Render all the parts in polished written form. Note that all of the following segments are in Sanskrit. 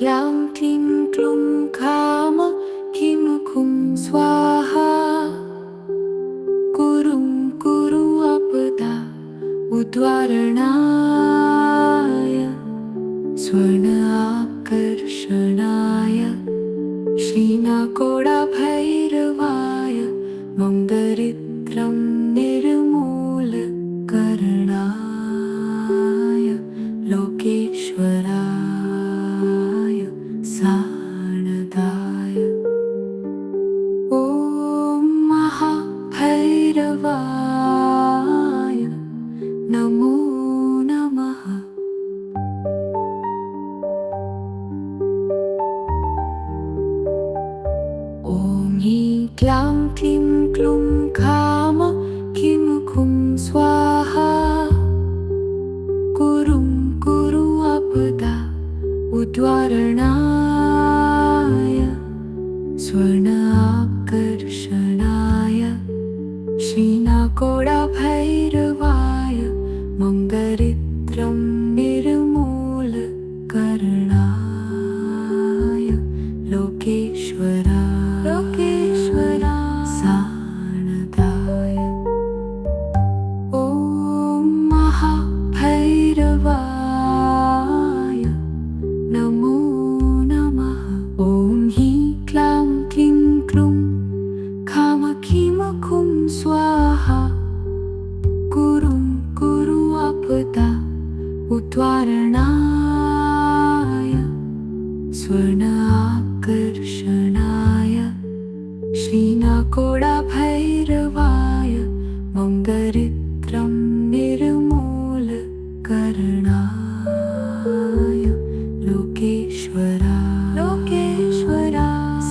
क्लां क्लीं क्लूं खाम किं खुं स्वाहा कुरुं कुरु आपदा उद्वारणाय स्वर्ण आकर्षणाय श्रीनाकोडाभैरवाय मम दरिद्रं निर्मूलकरणाय लोकेश्वराय साणदाय ॐ महाभैरवाय नमो नमः। ॐ ह्रीं क्लां क्लीं क्लूं खाम किं खुं स्वाहा कुरुं कुरु आपदा उद्वारणाय स्वर्ण आकर्षणाय श्रीनाकोडाभैरवाय मम दरिद्रं निर्मूलकरणाय लोकेश्वराय साणदाय ॐ महाभैरवाय नमो नमः। ॐ ह्रीं क्लां क्लीं क्लूं खाम किं खुं स्वाहा कुरुं कुरु आपदा उद्वारणाय स्वर्ण आकर्षणाय श्रीनाकोडाभैरवाय मम दरिद्रं निर्मूलकरणाय लोकेश्वराय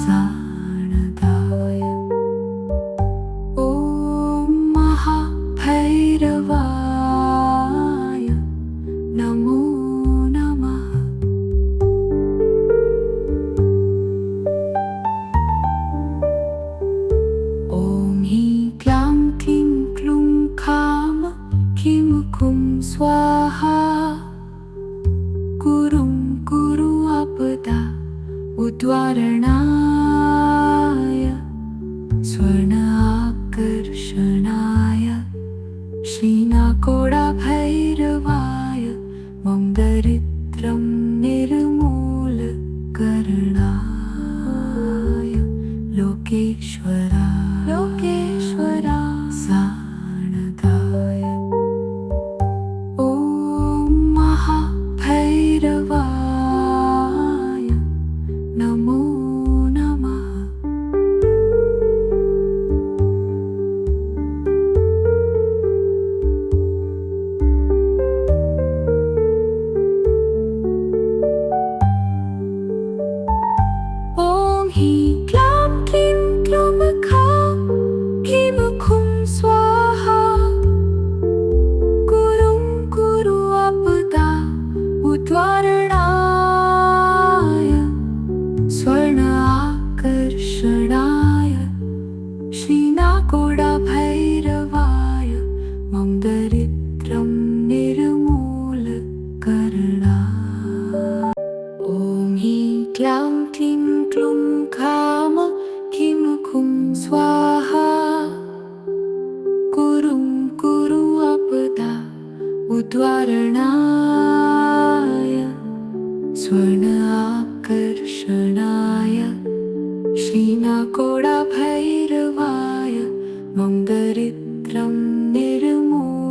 साणदाय ॐ महाभैरवाय नमो नमः। ॐ ह्रीं क्लां क्लीं क्लूं खाम किं खुं स्वाहा कुरुं कुरु आपदा उद्वारणाय स्वर्ण आकर्षणाय श्रीनाकोडाभैरवाय मम दरिद्रं निर्मूलकरणाय लोकेश्वराय साणदाय ॐ महाभैरवाय नमो नमः। ॐ ह्रीं क्लां क्लीं क्लूं खां किं खुं स्वाहा कुरुं कुरु आपदा उद्वारणाय स्वर्ण आकर्षणाय श्रीनाकोडाभैरवाय मम दरिद्रं निर्मूलकरणाय ॐ ह्रीं क्लां क्लीं क्लूं खाम किं खुं स्वाहा कुरुं कुरु आपदा उद्वारणाय स्वर्ण आकर्षणाय श्रीनाकोडाभैरवाय मम दरिद्रं निर्मूलकरणाय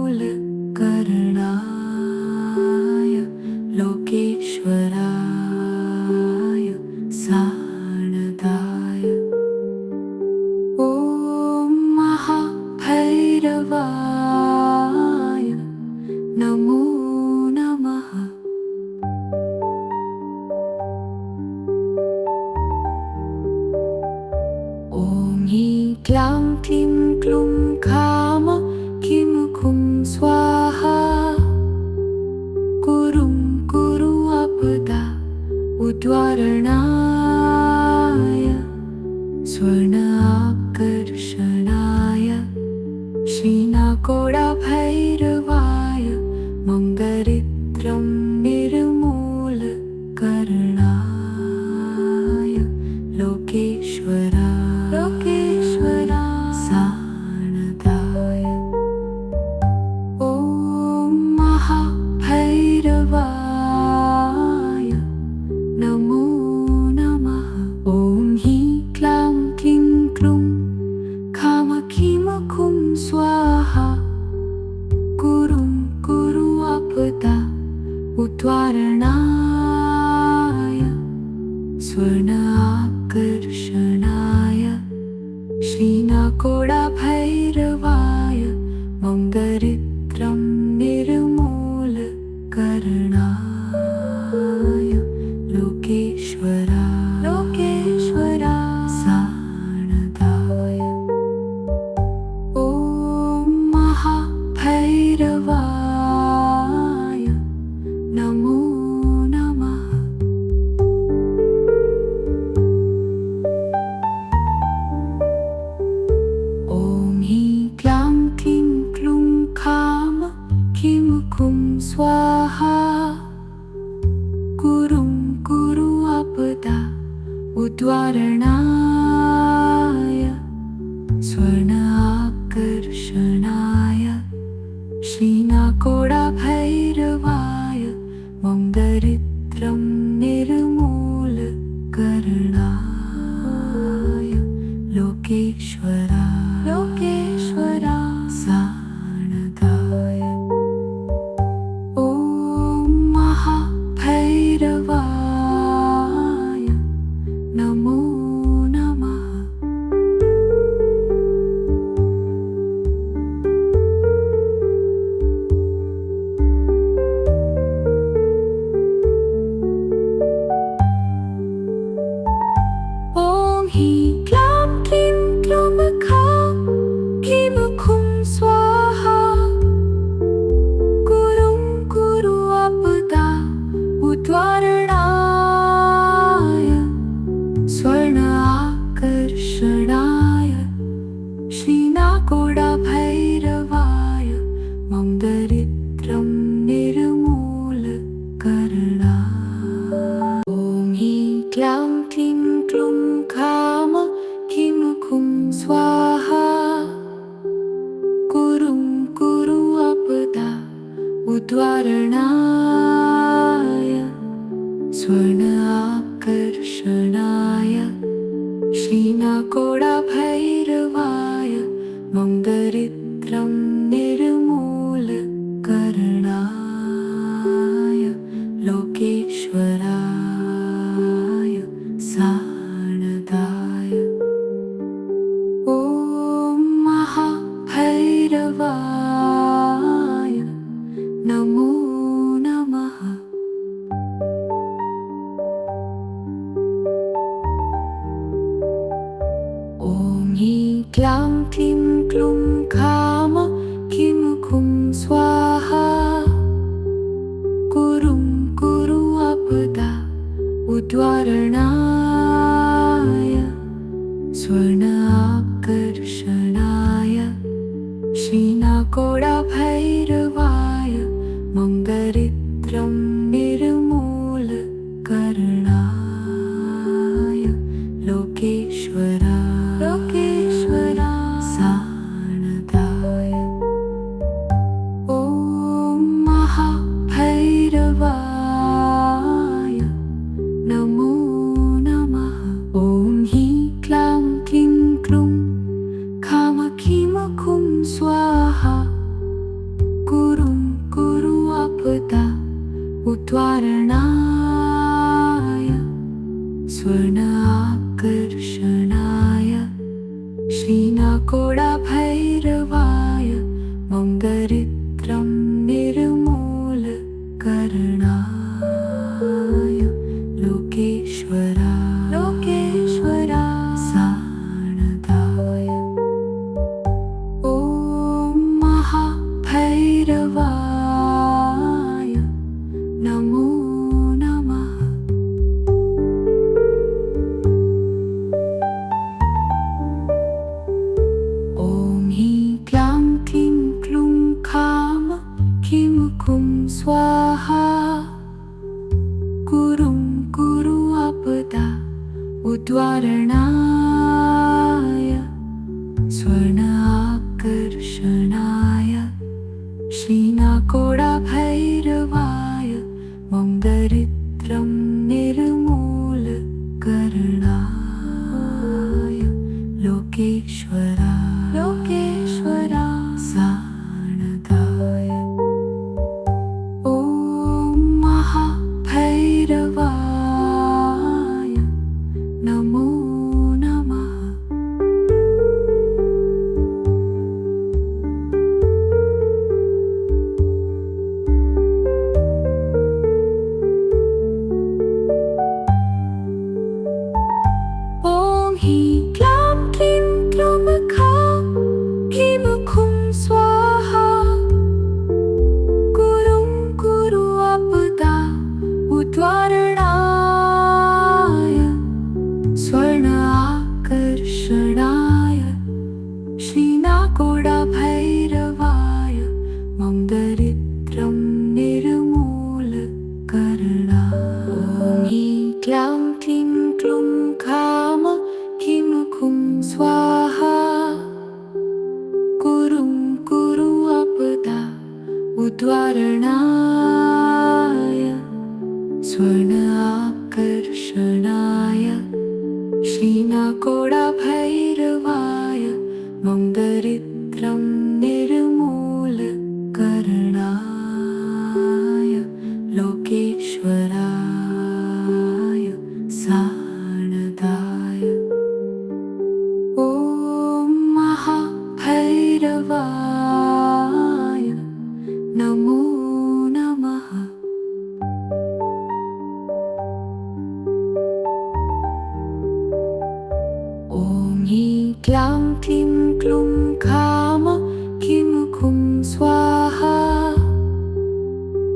लोकेश्वराय साणदाय ॐ महाभैरवाय नमो नमः। ॐ ह्रीं क्लां क्लीं क्लूं खाम किं खुं स्वाहा कुरुं कुरु आपदा उद्वारणाय स्वर्ण आकर्षणाय श्रीनाकोडाभैरवाय मम दरिद्रं निर्मूलकरणाय उद्वारणाय स्वर्ण आकर्षणाय श्रीनाकोडाभैरवाय मङ्गरित्रं निर्मूलकरणाय लोकेश्वरा साणदाय ॐ महाभैरवाय नमो नमः। ॐ हीं क्लां क्लीं क्लूं खाम खीं खूं स्वाहा गुरुं गुरु आपदा उद्वारणाय स्वर्ण आकर्षणाय श्रीनाकोडाभैरवाय मङ्गरित्रं निर्मूलकरणाय लोकेश्वरा साणदाय ॐ महाभैरवाय नमो नमः। ॐ हीं क्लां क्लीं क्लूं खां खीं खूं स्वाहा गुरुं गुरु आपदा उद्वारणाय स्वर्ण आकर्षणाय श्रीनाकोडाभैरवाय मङ्गरित्रं निर्मूलकरणाय ॐ हीं क्लां क्लीं क्लूं खाम खीं खूं स्वाहा गुरुं गुरु आपदा उद्वारणाय स्वर्ण आकर्षणाय श्रीनाकोडाभैरवाय मङ्गरित्रं निर्मूलकरणाय लोकेश्वराय साणदाय ॐ महाभैरवाय नमो नमः। ॐ हीं क्लां क्लीं क्लूं खाम खीं खूं स्वाहा गुरुं गुरु आपदा उद्वारणाय स्वर्ण आकर्षणाय श्रीनाकोडाभैरवाय मङ्गरित्रं निर्मूलकरणाय लोकेश्वरा साणदाय ॐ महाभैरवाय नमो नमः। ॐ हीं क्लां क्लीं क्लूं खाम खीं खूं स्वाहा गुरुं गुरु आपदा उद्वारणाय स्वर्ण आकर्षणाय श्रीनाकोडाभैरवाय मङ्गरित्रं निर्मूलकरणाय लोकेश्वरा साणदाय ॐ महाभैरवाय नमो नमः। ॐ हीं क्लां क्लीं क्लूं खाम खीं खूं स्वाहा गुरुं गुरु आपदा उद्वारणाय स्वर्ण आकर्षणाय श्रीनाकोडाभैरवाय मङ्गरित्रं निर्मूलकरणाय लोकेश्वरा साणदाय ॐ महा उद्वारणाय स्वर्ण आकर्षणाय श्रीनाकोडाभैरवाय मौन्दरित्रं निर्मूलकरणाय लोकेश्वराय साणदाय ॐ महाभैरवाय नमो नमः। ॐ ह्रीं क्लां क्लीं क्लूं खाम किं खुं स्वाहा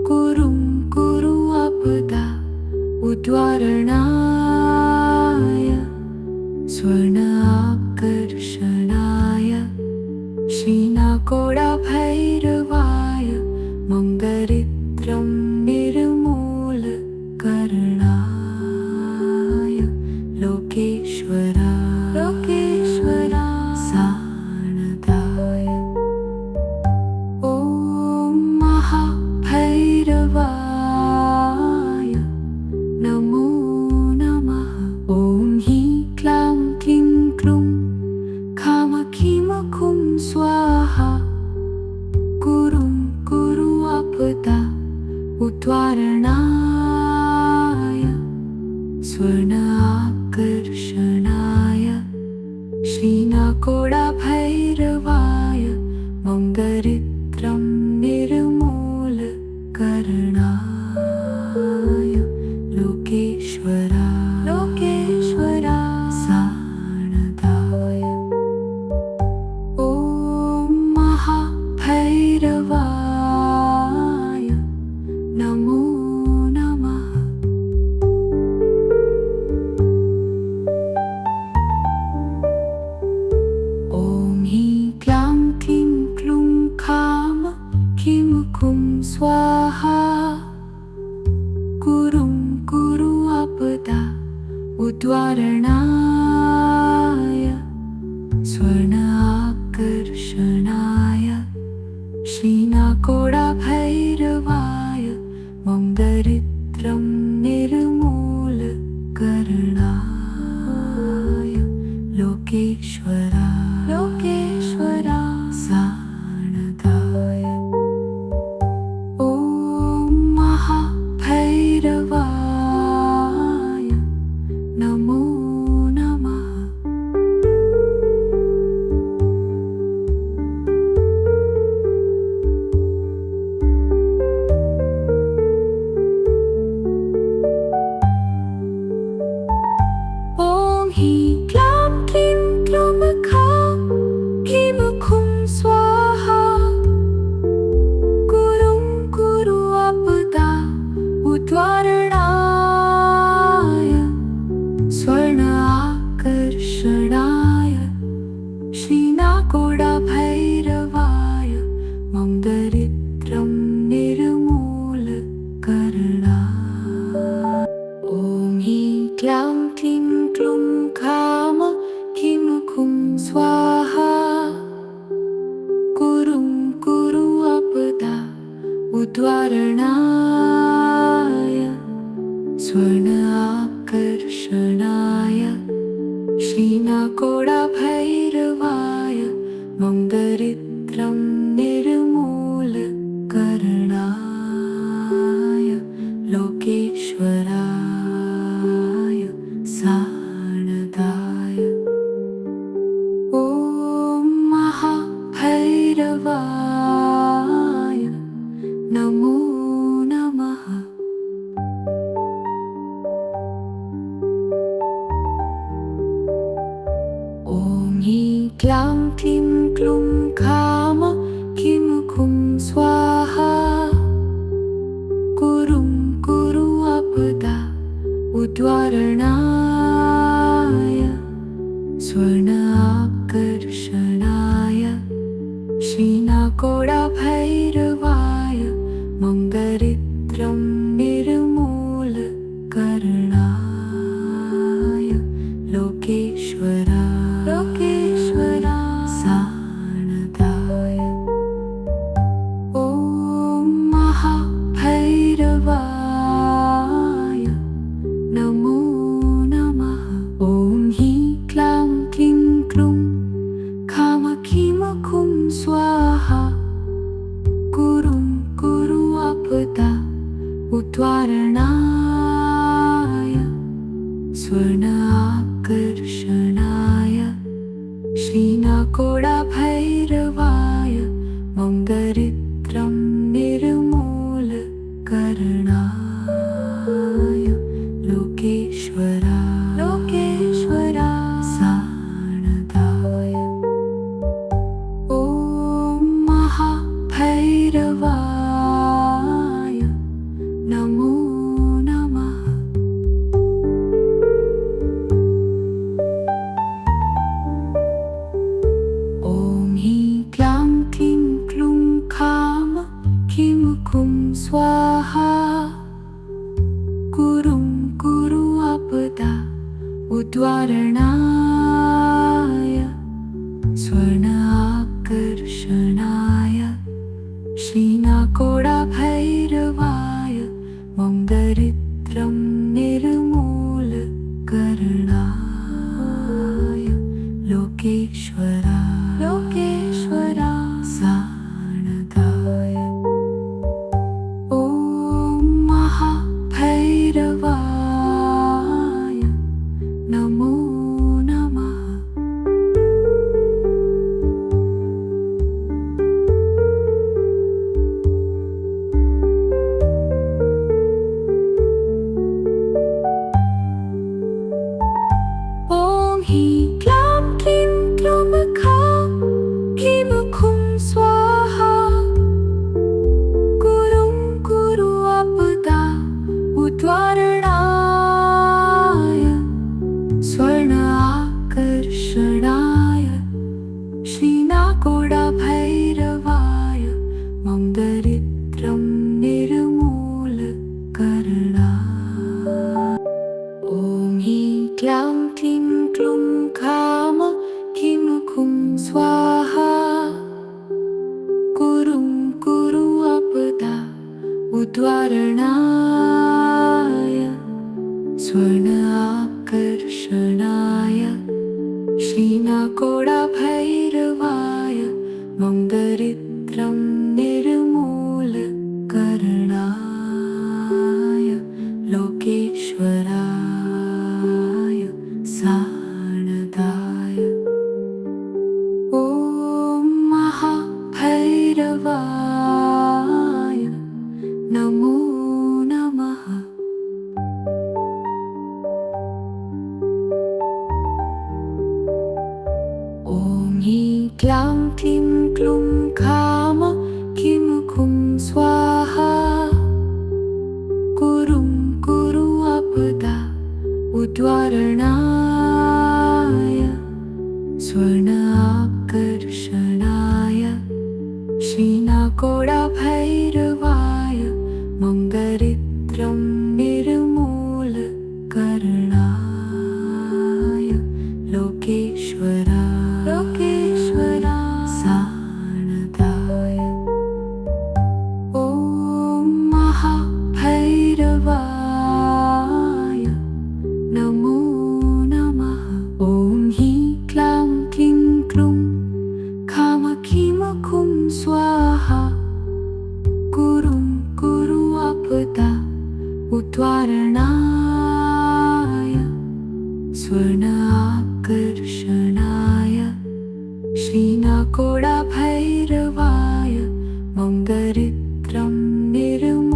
कुरुं कुरु आपदा उद्वारणाय स्वर्ण आकर्षणाय श्रीनाकोडाभैरवाय मौन्दरित्रं निर्मूलकरणाय लोकेश्वराय साणदाय ॐ महाभैरवाय नमो नमः। ॐ ह्रीं क्लां क्लीं क्लूं खाम खीम खुं स्वाहा कुरुं कुरु आपदा उद्वारणाय स्वर्ण आकर्षणाय श्रीनाकोडाभैरवाय मौन्दरित्रं निर्मूलकरणाय लोकेश्वराय साणदाय ॐ महाभैरवाय नमो नमः। ॐ ह्रीं क्लां क्लीं क्लूं खाम खीं खुं स्वाहा कुरुं कुरु आपदा उद्वारणाय स्वर्ण आकर्षणाय श्रीनाकोडाभैरवाय मौन्दरित्रं निर्मूलकरणाय लोकेश्वराय साणदाय ॐ महाभैरवाय नमो नमः। ॐ ह्रीं क्लां क्लीं क्लूं खां खीं खुं स्वाहा कुरुं कुरु आपदा उद्वारणाय स्वर्ण आकर्षणाय श्रीनाकोडाभैरवाय मौन्दरित्रं निर्मूलकरणाय ॐ ह्रीं क्लां क्लीं क्लूं खाम खीं खुं स्वाहा कुरुं कुरु आपदा उद्वारणाय स्वर्ण आकर्षणाय श्रीनाकोडाभैरवाय मौन्दरित्रं निर्मूलकरणाय लोकेश्वराय साणदाय ॐ महाभैरवाय नमो नमः। ॐ ह्रीं क्लां क्लीं क्लूं खाम खीं खुं स्वाहा कुरुं कुरु आपदा उद्वारणाय स्वर्ण आकर्षणाय श्रीनाकोडाभैरवाय मौन्दरित्रं निर्मूलकरणाय लोकेश्वराय साणदाय ॐ मन्दरित्रं निर्मूलकरणाय लोकेश्वरा साणदाय ॐ महाभैरवाय नमो नमः। ॐ हीं क्लां क्लीं क्लूं खाम खीं खूं स्वाहा गुरुं गुरु आपदा उद्वारणाय स्वर्ण आकर्षणाय श्रीनाकोडा भैरवाय मन्दरित्रं निर्मूलकरणाय लोकेश्वरा साणदाय ॐ महाभैरवाय नमो नमः। ॐ हीं क्लां क्लीं क्लूं खां खीं खूं स्वाहा गुरुं गुरु आपदा उद्वारणाय स्वर्ण आकर्षणाय श्रीनाकोडा भैरवाय मन्दरित्रं निर्मूलकरणाय ॐ हीं क्लां क्लीं क्लूं खाम खीं खूं स्वाहा गुरुं गुरु आपदा उद्वारणाय स्वर्ण आकर्षणाय श्रीनाकोडा भैरवाय मन्दरित्रं निर्मूलकरणाय लोकेश्वराय साणदाय ॐ महाभैरवाय नमो नमः। ॐ हीं क्लां क्लीं क्लूं खाम खीं खूं स्वाहा गुरुं गुरु आपदा उद्वारणाय स्वर्ण आकर्षणाय श्रीनाकोडा भैरवाय मन्दरित्रं निर्मूलकरणाय लोकेश्वरा साणदाय ॐ महाभैरवाय नमो नमः। ॐ हीं क्लां क्लीं क्लूं खाम खीं खूं स्वाहा गुरुं गुरु आपदा उद्वारणाय स्वर्ण आकर्षणाय श्रीनाकोडा भैरवाय मन्दरित्रं निर्मूलकरणाय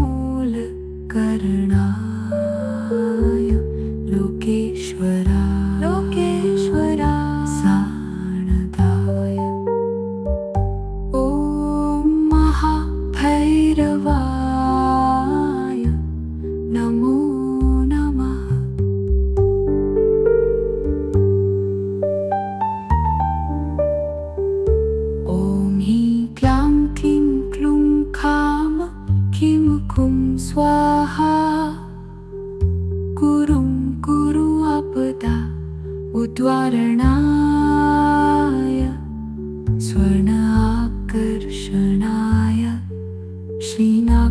लोकेश्वरा साणदाय ॐ महाभैरवाय नमो नमः। ॐ हीं क्लां क्लीं क्लूं खाम खीं खूं स्वाहा गुरुं गुरु आपदा उद्वारणाय स्वर्ण आकर्षणाय श्रीना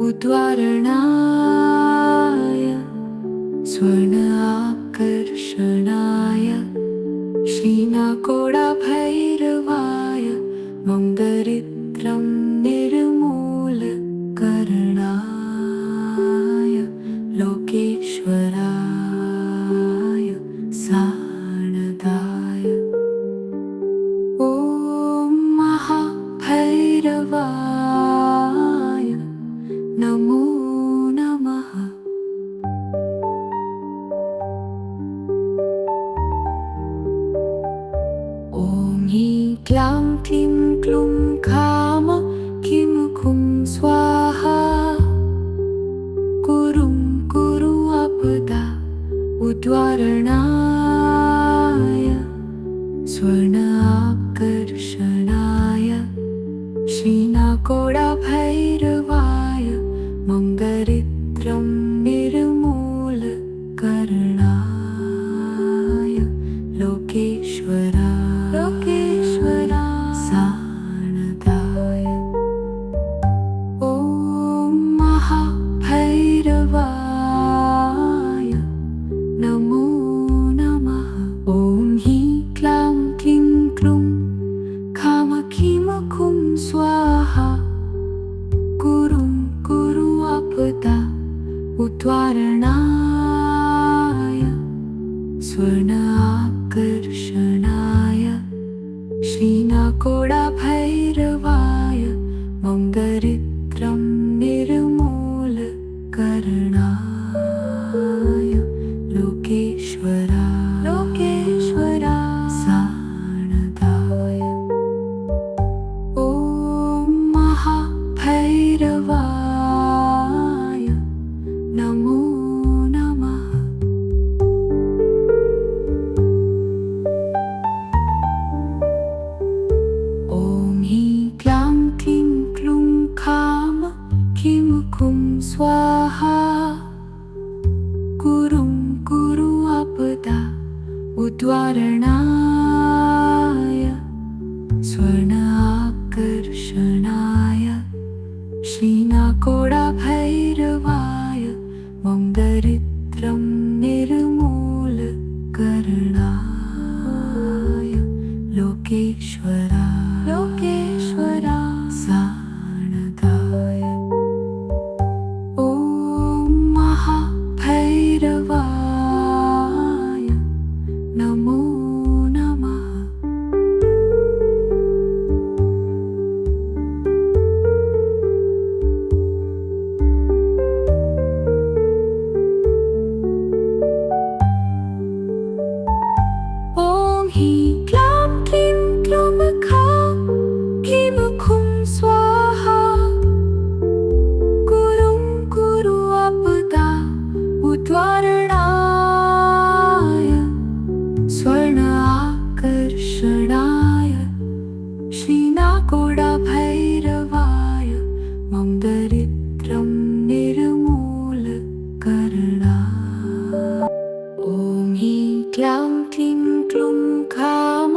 उद्वारणाय स्वर्ण आकर्षणाय श्रीनाकोडाभैरवाय मन्दरित्रं निर्मूलकरणाय लोकेश्वराय साणदाय ॐ महाभैरवाय नमो नमः। ॐ ह्रीं क्लां क्लीं क्लूं खाम किं खुं स्वाहा कुरुं कुरु आपदा उद्वारणाय स्वर्ण आकर्षणाय श्रीनाकोडाभैरवाय मन्दरित्रं निर्मूलकरणाय लोकेश्वराय साणदाय ॐ महाभैरवाय नमो नमः। ॐ ह्रीं क्लां क्लीं क्लूं खाम खीम खुं स्वाहा कुरुं कुरु आपदा उद्वारणाय स्वर्ण आकर्षणाय श्रीनाकोडाभैरवाय मन्दरित्रं निर्मूलकरणाय लोकेश्वराय साणदाय ॐ महाभैरवाय नमो नमः। ॐ ह्रीं क्लां क्लीं क्लूं खाम खीं खुं स्वाहा कुरुं कुरु आपदा उद्वारणाय स्वर्ण आकर्षणाय श्रीनाकोडाभैरवाय मन्दरित्रं निर्मूलकरणाय लोकेश्वराय साणदाय ॐ महाभैरवाय नमो नमः। ॐ ह्रीं क्लां क्लीं क्लूं खां खीं खुं स्वाहा कुरुं कुरु आपदा उद्वारणाय स्वर्ण आकर्षणाय श्रीनाकोडाभैरवाय मन्दरित्रं निर्मूलकरणाय ॐ ह्रीं क्लां क्लीं क्लूं खाम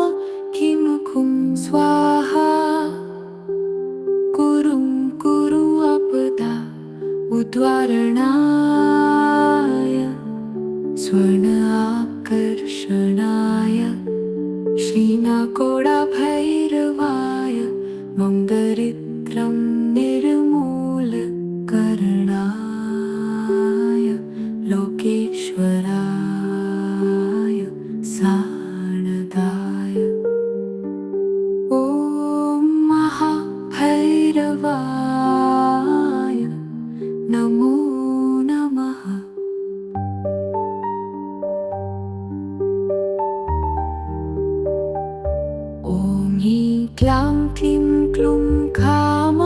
खीं खुं स्वाहा कुरुं कुरु आपदा उद्वारणाय स्वर्ण आकर्षणाय श्रीनाकोडाभैरवाय मन्दरित्रं निर्मूलकरणाय लोकेश्वराय साणदाय ॐ महाभैरवाय नमो नमः। ॐ ह्रीं क्लां क्लीं क्लूं खाम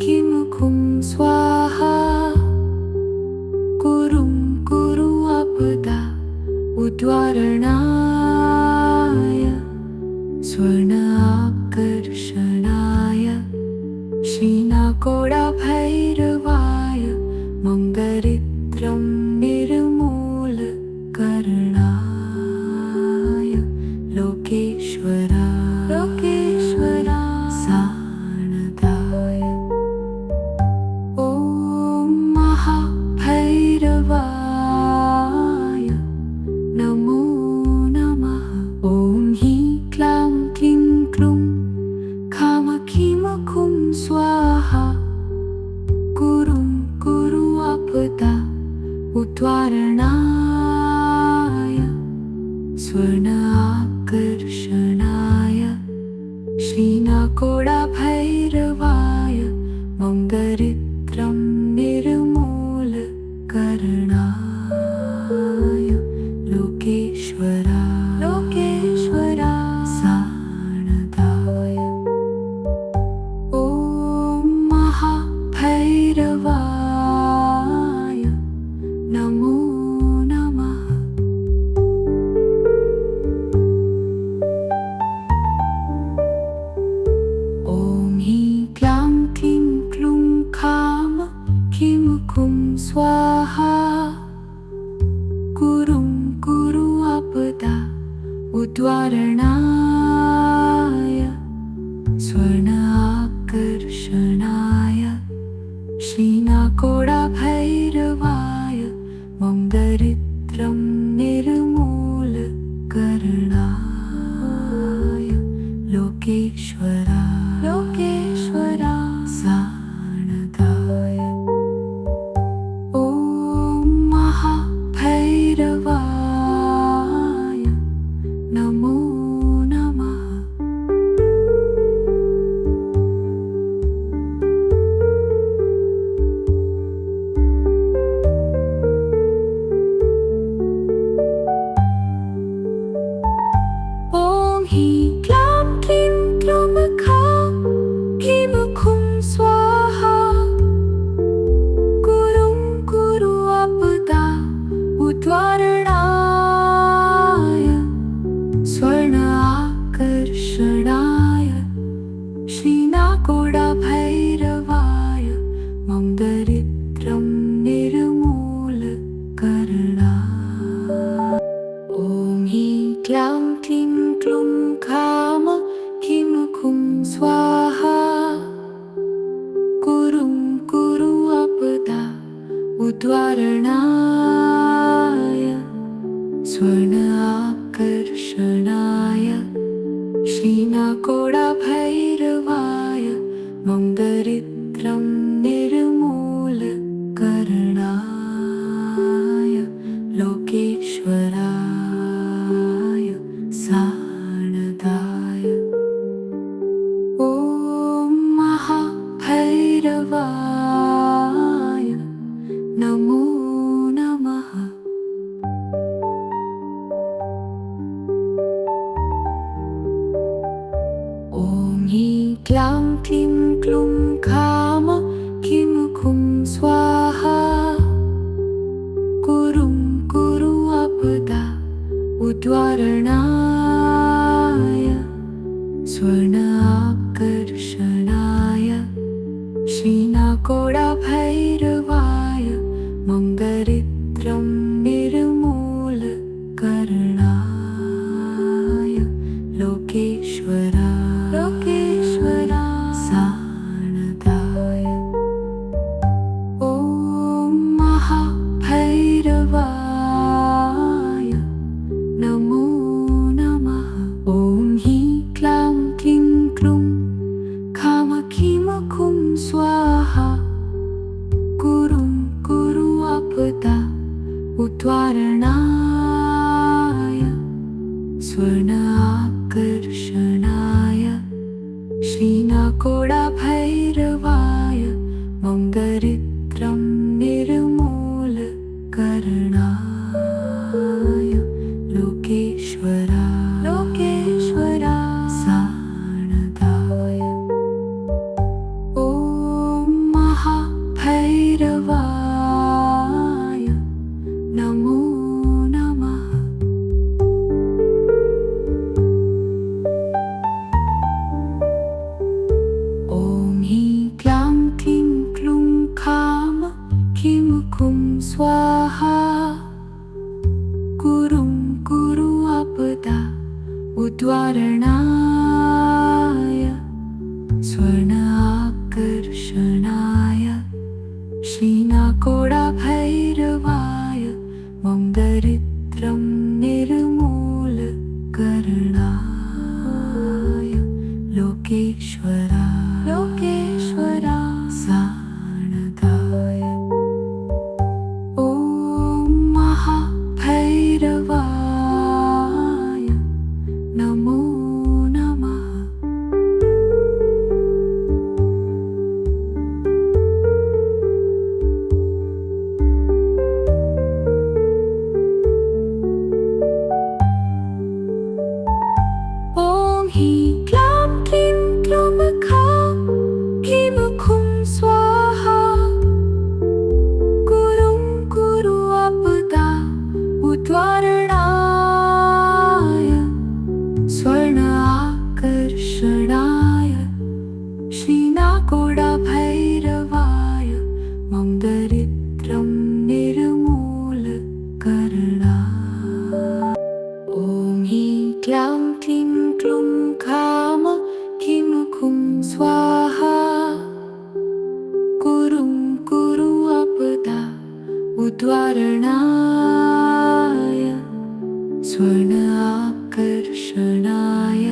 खीं खुं स्वाहा कुरुं कुरु आपदा उद्वारणाय स्वर्ण आकर्षणाय श्रीनाकोडाभैरवाय मन्दरित्रं निर्मूलकरणाय लोकेश्वराय साणदाय ॐ श्रीनाकोडाभैरवाय मम दरिद्रं निर्मूलकरणाय लोकेश्वरा साणदाय ॐ महाभैरवाय नमो नमः। ॐ ह्रीं क्लां क्लीं क्लूं खां ह्रीं खुं स्वाहा गुरुं कुरु आपदा उद्वारणाय स्वर्ण आकर्षणाय श्रीनाकोडाभैरवाय मम दरिद्रं निर्मूलकरणाय ॐ ह्रीं क्लां क्लीं क्लूं खां ह्रीं खुं स्वाहा गुरुं कुरु आपदा उद्वारणाय स्वर्ण आकर्षणाय श्रीनाकोडाभैरवाय मम दरिद्रं निर्मूलकरणाय लोकेश्वराय साणदाय ॐ महाभैरवाय नमो नमः। ॐ ह्रीं क्लां क्लीं क्लूं खां ह्रीं खुं स्वाहा गुरुं कुरु आपदा उद्वारणाय स्वर्ण आकर्षणाय श्रीनाकोडाभैरवाय मम दरिद्रं निर्मूलकरणाय लोकेश्वरा साणदाय ॐ महाभैरवाय नमो नमः। ॐ ह्रीं क्लां क्लीं क्लूं खां ह्रीं खुं स्वाहा गुरुं कुरु आपदा उद्वारणाय स्वर्ण आकर्षणाय श्रीनाकोडाभैरवाय मम दरिद्रं निर्मूलकरणाय लोकेश्वरा साणदाय ॐ महाभैरवाय नमो नमः। ॐ ह्रीं क्लां क्लीं क्लूं खां ह्रीं खुं स्वाहा गुरुं कुरु आपदा उद्वारणाय स्वर्ण आकर्षणाय श्रीनाकोडाभैरवाय मम दरिद्रं निर्मूलकरणाय लोकेश्वरा साणदाय ॐ महाभैरवाय नमो नमः। ॐ उद्वारणाय स्वर्ण आकर्षणाय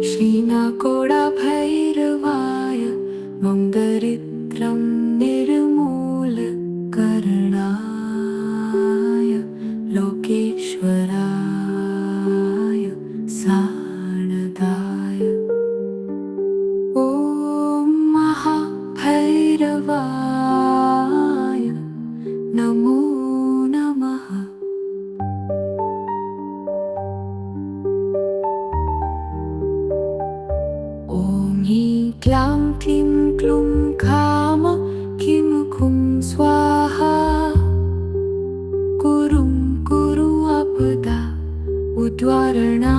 श्रीनाकोडाभैरवाय मन्दरित्रं निर्मूलकरणाय लोकेश्वराय साणदाय ॐ महाभैरवाय नमो नमः। ॐ ह्रीं क्लां क्लीं क्लूं खाम किं खुं स्वाहा कुरुं कुरु आपदा उद्वारणाय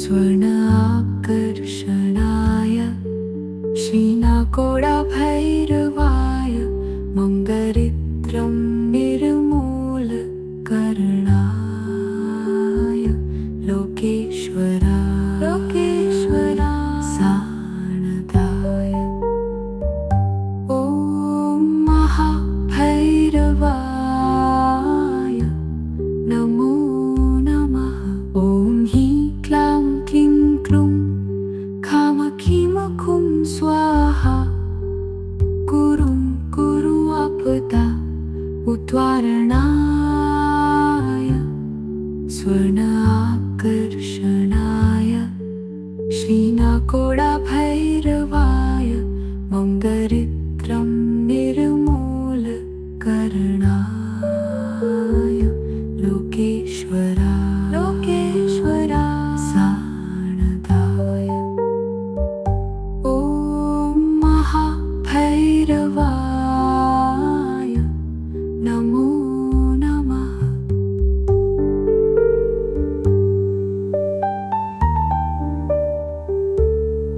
स्वर्ण आकर्षणाय श्रीनाकोडाभैरवाय मन्दरित्रं निर्मूलकरणाय लोकेश्वराय साणदाय ॐ महाभैरवाय नमो नमः। ॐ ह्रीं क्लां क्लीं क्लूं खाम खीम खुं स्वाहा कुरुं कुरु आपदा उद्वारणाय स्वर्ण आकर्षणाय श्रीनाकोडाभैरवाय मन्दरित्रं निर्मूलकरणाय लोकेश्वराय साणदाय ॐ महाभैरवाय नमो नमः।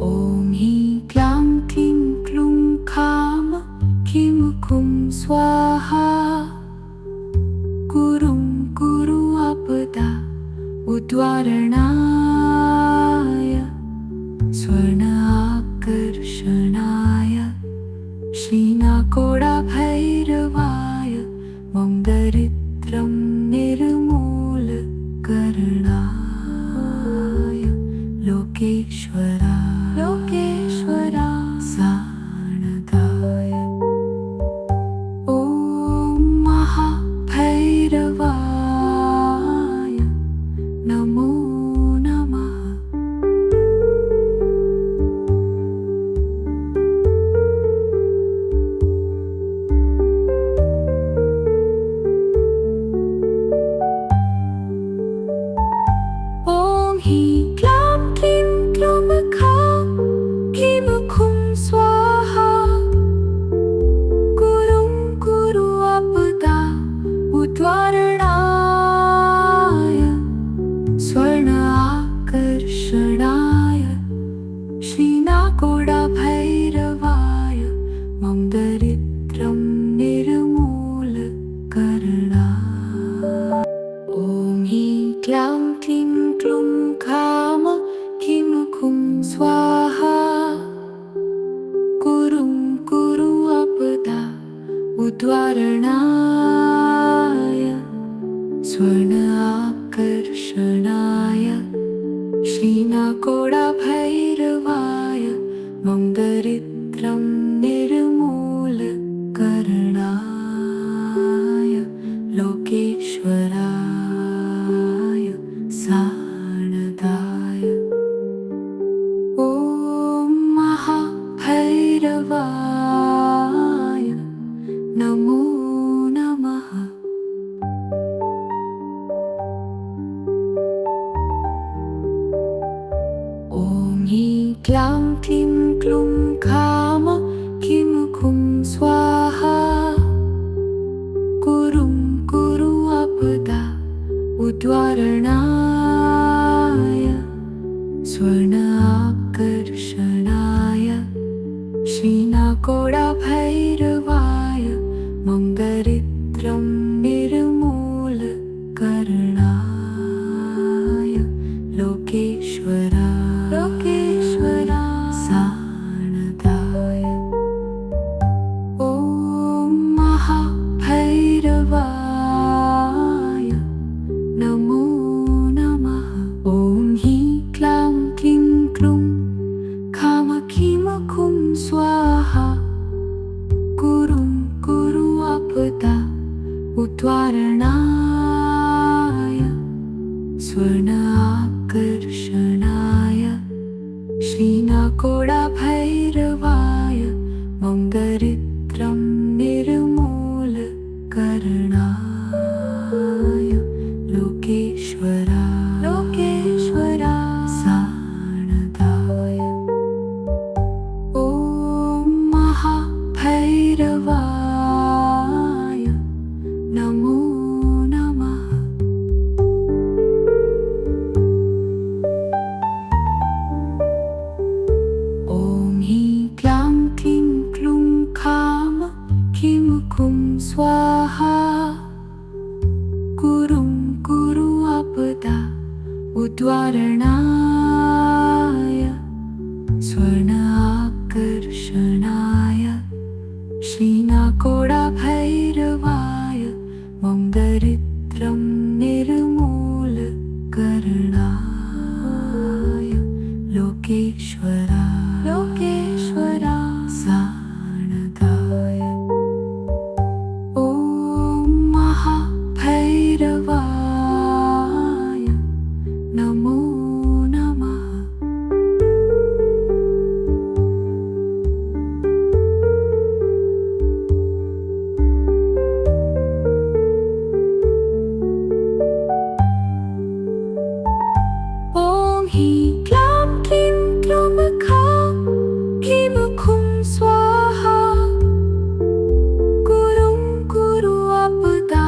ॐ ह्रीं क्लां क्लीं क्लूं खाम खीं खुं स्वाहा कुरुं कुरु आपदा उद्वारणाय स्वर्ण आकर्षणाय श्रीनाकोडाभैरवाय मन्दरित्रं निर्मूलकरणाय लोकेश्वराय साणदाय ॐ महाभैरवाय नमो नमः। ॐ ह्रीं क्लां क्लीं क्लूं खां खीं खुं स्वाहा कुरुं कुरु आपदा उद्वारणाय स्वर्ण आकर्षणाय श्रीनाकोडाभैरवाय मन्दरित्रं निर्मूलकरणाय ॐ ह्रीं क्लां क्लीं क्लूं खाम खीं खुं स्वाहा कुरुं कुरु आपदा उद्वारणाय स्वर्ण आकर्षणाय श्रीनाकोडाभैरवाय मन्दरित्रं निर्मूलकरणाय लोकेश्वराय साणदाय ॐ महाभैरवाय नमो नमः। ॐ ह्रीं क्लां क्लीं क्लूं खाम खीं खुं स्वाहा कुरुं कुरु आपदा उद्वारणाय स्वर्ण आकर्षणाय श्रीनाकोडाभैरवाय मन्दरित्रं निर्मूलकरणाय लोकेश्वराय साणदाय ॐ खीम खुं स्वाहा गुरुं गुरु आपदा उद्वारणाय स्वर्ण आकर्षणाय श्रीनाकोडा भैरवाय मम दरिद्रं निर्मूलकरणाय लोकेश्वरा सानदाय ॐ महाभैरवाय नमो नमः। ॐ ह्रीं क्लां क्लीं क्लूं खाम खीं खुं स्वाहा गुरुं गुरु आपदा उद्वारणाय स्वर्ण आकर्षणाय श्रीनाकोडा भैरवाय मम दरिद्रं निर्मूलकरणाय लोकेश्वरा सानदाय ॐ महाभैरवाय नमो नमः। ॐ ह्रीं क्लां क्लीं क्लूं खां खीं खुं स्वाहा गुरुं गुरु आपदा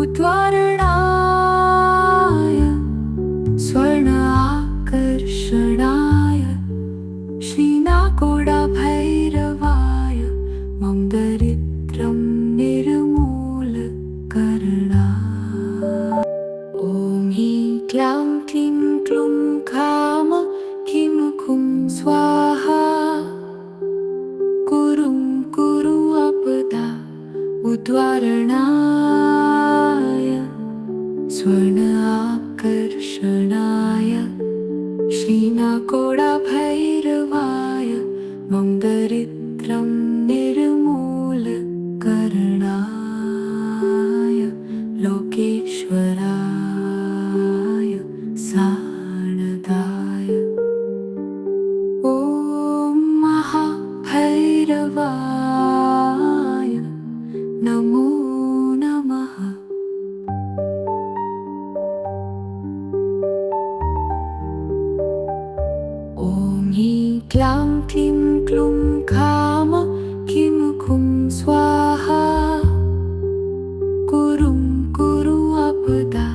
उद्वारणाय स्वर्ण आकर्षणाय श्रीनाकोडा भैरवाय मम दरिद्रं निर्मूलकरणाय ॐ ह्रीं क्लां क्लीं क्लूं खाम खीं खुं स्वाहा गुरुं गुरु आपदा उद्वारणाय स्वर्ण आकर्षणाय श्रीनाकोडा भैरवाय मम दरिद्रं निर्मूलकरणाय लोकेश्वराय सानदाय ॐ महाभैरवाय नमो नमः। ॐ ह्रीं क्लां क्लीं क्लूं खाम खीं खुं स्वाहा गुरुं गुरु आपदा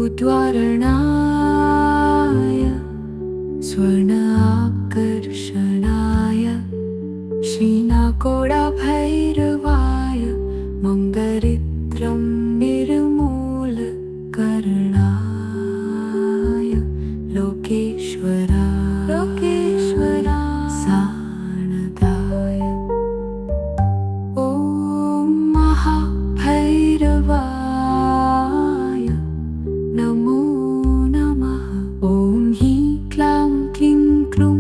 उद्वारणाय स्वर्ण आकर्षणाय श्रीनाकोडा भैरवाय मम दरिद्रं निर्मूलकरणाय लोकेश्वरा सानदाय ॐ महाभैरवाय नमो नमः। ॐ ह्रीं क्लां क्लीं क्लूं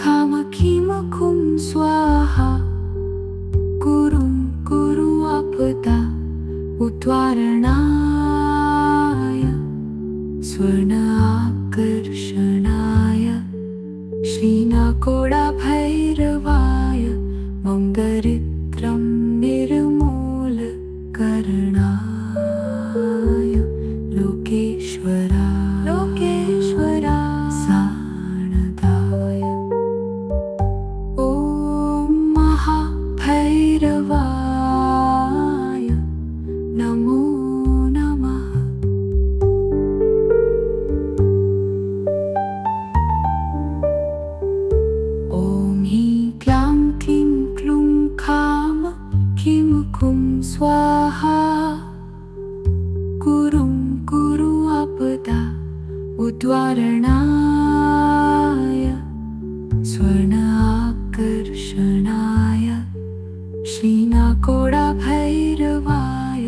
खाम खीं खुं स्वाहा गुरुं गुरु आपदा उद्वारणाय स्वर्ण आकर्षणाय श्रीनाकोडा भैरवाय मम दरिद्रं निर्मूलकरणाय लोकेश्वरा सानदाय ॐ महाभैरवाय नमो नमः। ॐ ह्रीं क्लां क्लीं क्लूं खाम खीं खुं स्वाहा गुरुं गुरु आपदा उद्वारणाय स्वर्ण आकर्षणाय श्रीनाकोडा भैरवाय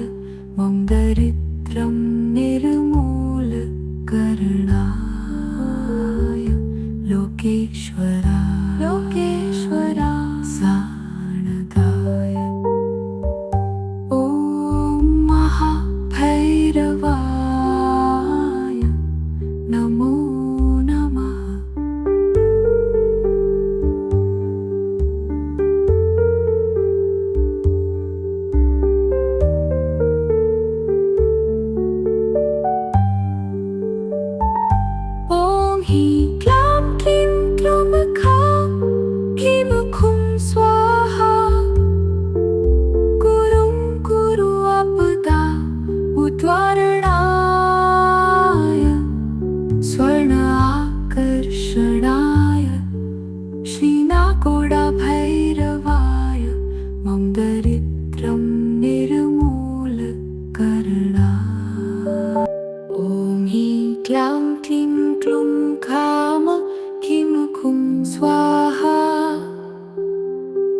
मम दरिद्रं निर्मूलकरणाय लोकेश्वरा लोकेश्वरा साणदाय ॐ महाभैरवाय नमो नमः। ॐ ह्रीं क्लीं क्लीं क्लुमखां क्लीं खुं स्वाहा गुरुं कुरु आपदा उद्वारणाय स्वर्ण आकर्षणाय श्रीनाकोडा भैरवाय मम दरिद्रं निर्मूलकरणाय ॐ ह्रीं क्लीं क्लीं क्लुं खाम किं खुं स्वाहा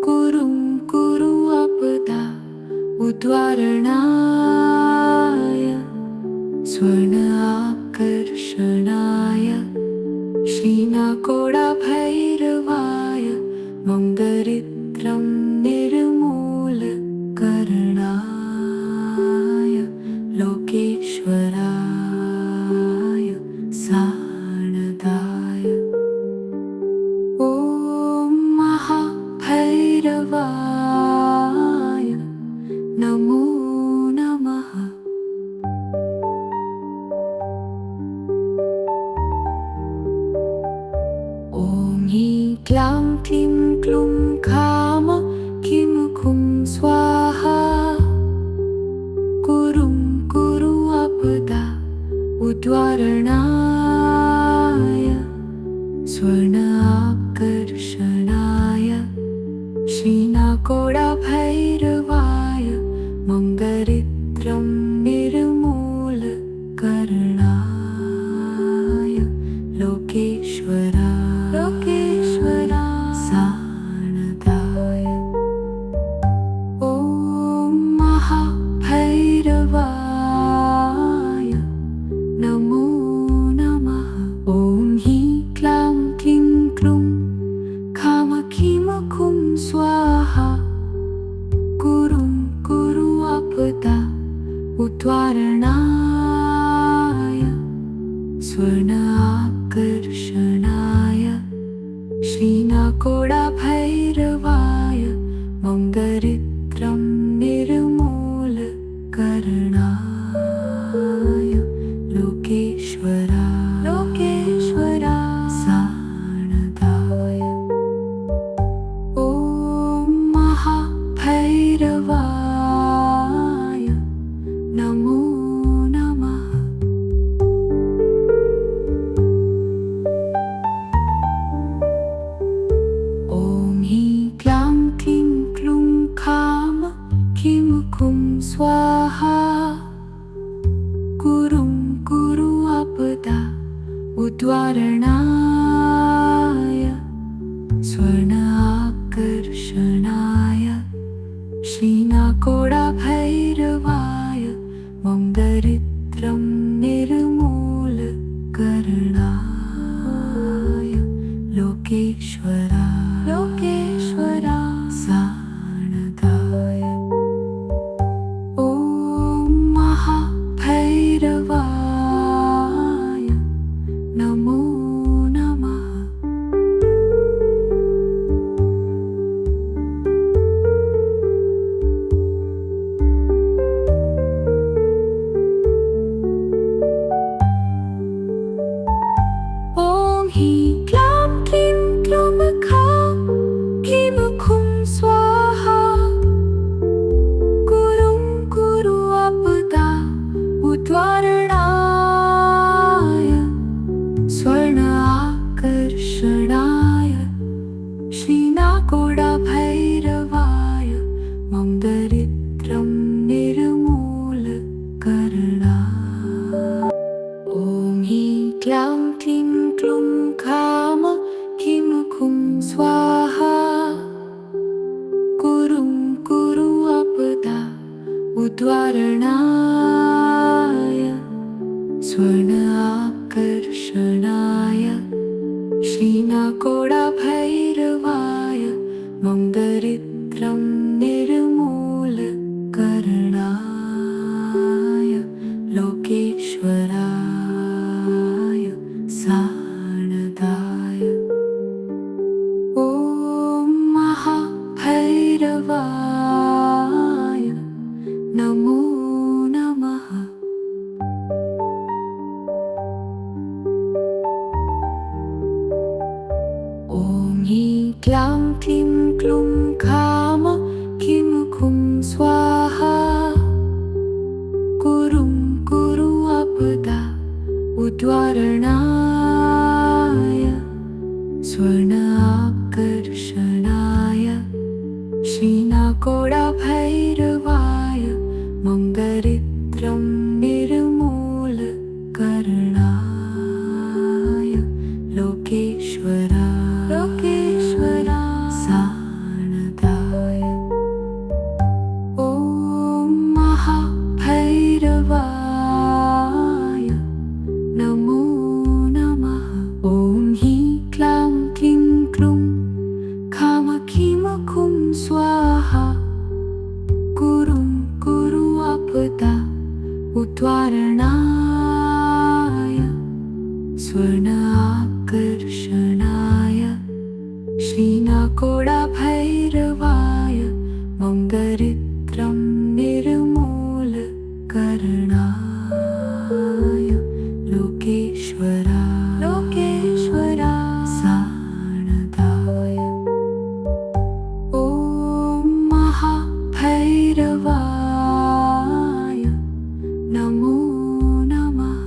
गुरुं कुरु आपदा उद्वारणाय स्वर्ण आकर्षणाय श्रीनाकोडा भैरवाय मम दरिद्रं निर्मूलकरणाय लोकेश्वराय साणदाय ॐ महाभैरवाय नमो नमः। ॐ ह्रीं क्लीं क्लीं क्लुं खाम किं खुं स्वाहा गुरुं कुरु आपदा उद्वारणाय स्वर्ण आकर्षणाय श्रीनाकोडा भैरवाय मम दरिद्रं निर्मूलकरणाय लोकेश्वरा साणदाय ॐ महाभैरवाय नमो नमः। ॐ ह्रीं क्लीं क्लीं क्लुं खाम किं खुं स्वाहा गुरुं कुरु आपदा उद्वारणाय स्वर्ण आकर्षणाय श्रीनाकोडा भैरवाय मम दरिद्रं निर्मूलकरणाय लोकेश्वरा साणदाय ॐ महाभैरवाय नमो नमः। ॐ ह्रीं क्लीं क्लीं क्लुं खाम किं खुं स्वाहा गुरुं कुरु आपदा उद्वारणाय स्वर्ण आकर्षणाय श्रीनाकोडा भैरवाय मम दरिद्रं निर्मूलकरणाय लोकेश्वरा साणदाय ॐ महाभैरवाय नमो नमः। ॐ ह्रीं क्लीं क्लीं क्लुमखां किं खुं स्वाहा गुरुं कुरु आपदा उद्वारणाय स्वर्ण आकर्षणाय श्रीनाकोडा भैरवाय मम दरिद्रं निर्मूलकरणाय ॐ ह्रीं क्लीं क्लीं क्लुं खाम किं खुं स्वाहा गुरुं कुरु आपदा उद्वारणाय स्वर्ण आकर्षणाय श्रीनाकोडा भैरवाय भैरवाय नमो नमः। ॐ ह्रीं क्लां क्लीं क्लूं खाम किं खुं स्वाहा कुरुं कुरु आपदा उद्वारणाय स्वर्ण आकर्षणाय श्रीनाकोडा भैरवाय मंगरित्रं निर्मूलकरणाय लोकेश्वरा सानदाय ॐ महाभैरवाय नमो नमः। ॐ ह्रीं क्लां क्लीं क्लूं खाम खीम खुं स्वाहा कुरुं कुरु आपदा उद्वारणाय स्वर्ण आकर्षणाय श्रीनाकोडा भैरवाय मंगरित्रं निर्मूलकरणाय लोकेश्वरा सानदाय ॐ महाभैरवाय नमो नमः।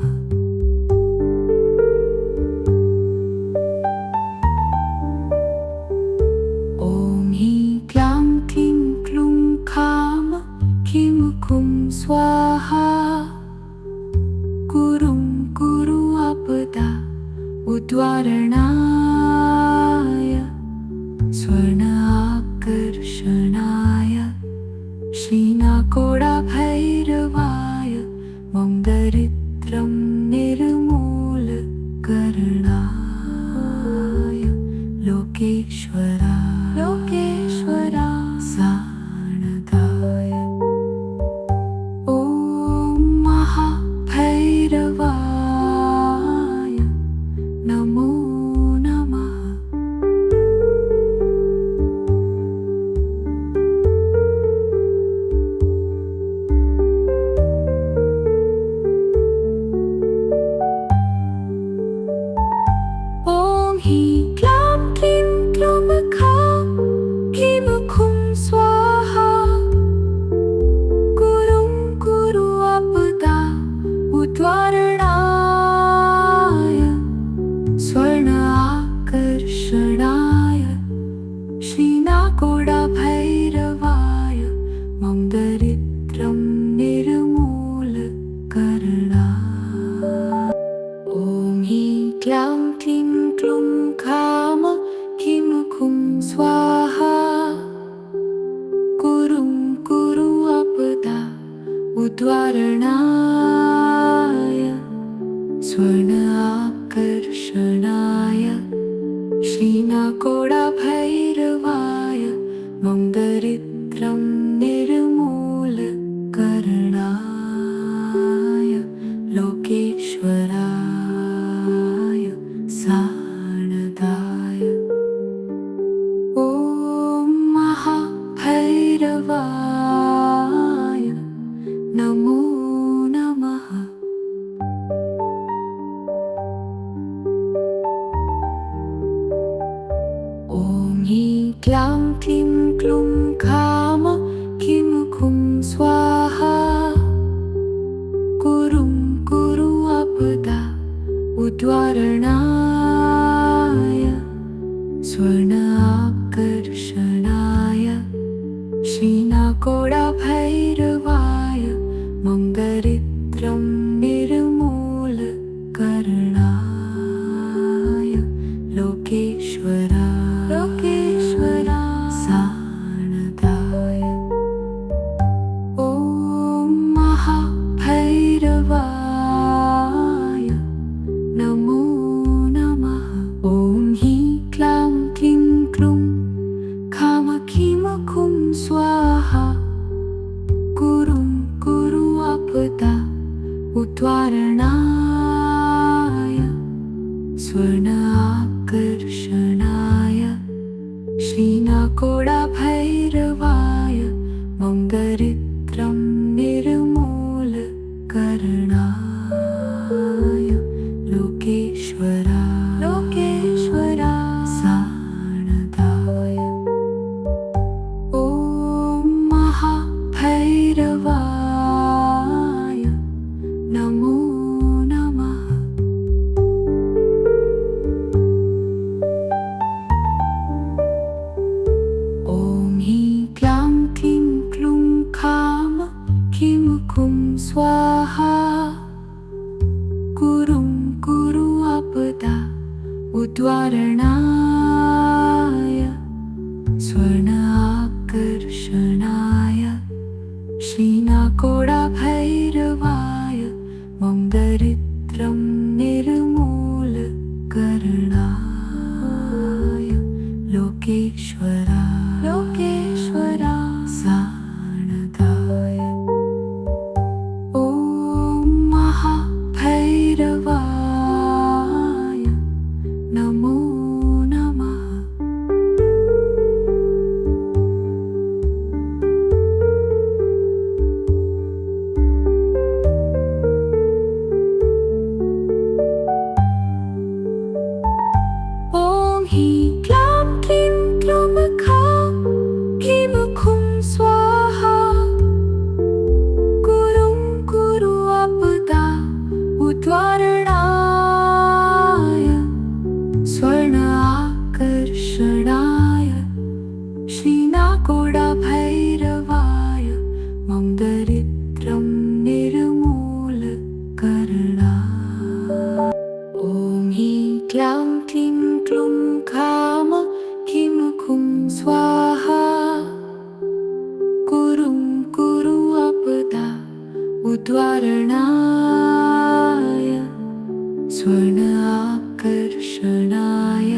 ॐ ह्रीं क्लां क्लीं क्लूं खाम खीं खुं स्वाहा कुरुं कुरु आपदा उद्वारणाय स्वर्ण आकर्षणाय श्रीनाकोडा भैरवाय मंगरित्रं निर्मूलकरणाय लोकेश्वरा सानदाय ॐ महाभैरवाय नमो नमः। ॐ ह्रीं क्लां क्लीं क्लूं खां खीं खुं स्वाहा कुरुं कुरु आपदा उद्वारणाय स्वर्ण आकर्षणाय श्रीनाकोडा भैरवाय मंगरित्रं निर्मूलकरणाय ॐ ह्रीं क्लां क्लीं क्लूं खाम खीं खुं स्वाहा कुरुं कुरु आपदा उद्वारणाय स्वर्ण आकर्षणाय श्रीनाकोडा भैरवाय मंगरित्रं निर्मूलकरणाय लोकेश्वराय सानदाय ॐ महाभैरवाय नमो नमः। ॐ ह्रीं क्लां क्लीं क्लूं खाम खीं खुं स्वाहा कुरुं कुरु आपदा उद्वारणाय स्वर्ण आकर्षणाय श्रीनाकोडा भैरवाय मंगरित्रं निर्मूलकरणाय लोकेश्वरा सानदाय ॐ महाभैरवाय नमो नमः। ॐ ह्रीं क्लां क्लीं श्रीनाकोडाभैरवाय मौङ्गरित्रं निर्मूलकरणाय लोकेश्वरा साणदाय ॐ महाभैरवाय नमो नमः। ॐ हीं क्लां क्लीं क्लूं खाम खीं खूं स्वाहा गुरुं गुरु आपदा उद्वारणाय स्वर्ण आकर्षणाय श्रीनाकोडाभैरवाय मौङ्गरित्रं निर्मूलकरणाय लोकेश्वरा साणदाय ॐ महाभैरवाय नमो नमः। ॐ हीं क्लां क्लीं क्लूं खां खीं खूं स्वाहा गुरुं गुरु आपदा उद्वारणाय स्वर्ण आकर्षणाय श्रीनाकोडाभैरवाय मौङ्गरित्रं निर्मूलकरणाय ॐ हीं क्लां क्लीं क्लूं खाम खीं खूं स्वाहा गुरुं गुरु आपदा उद्वारणाय स्वर्ण आकर्षणाय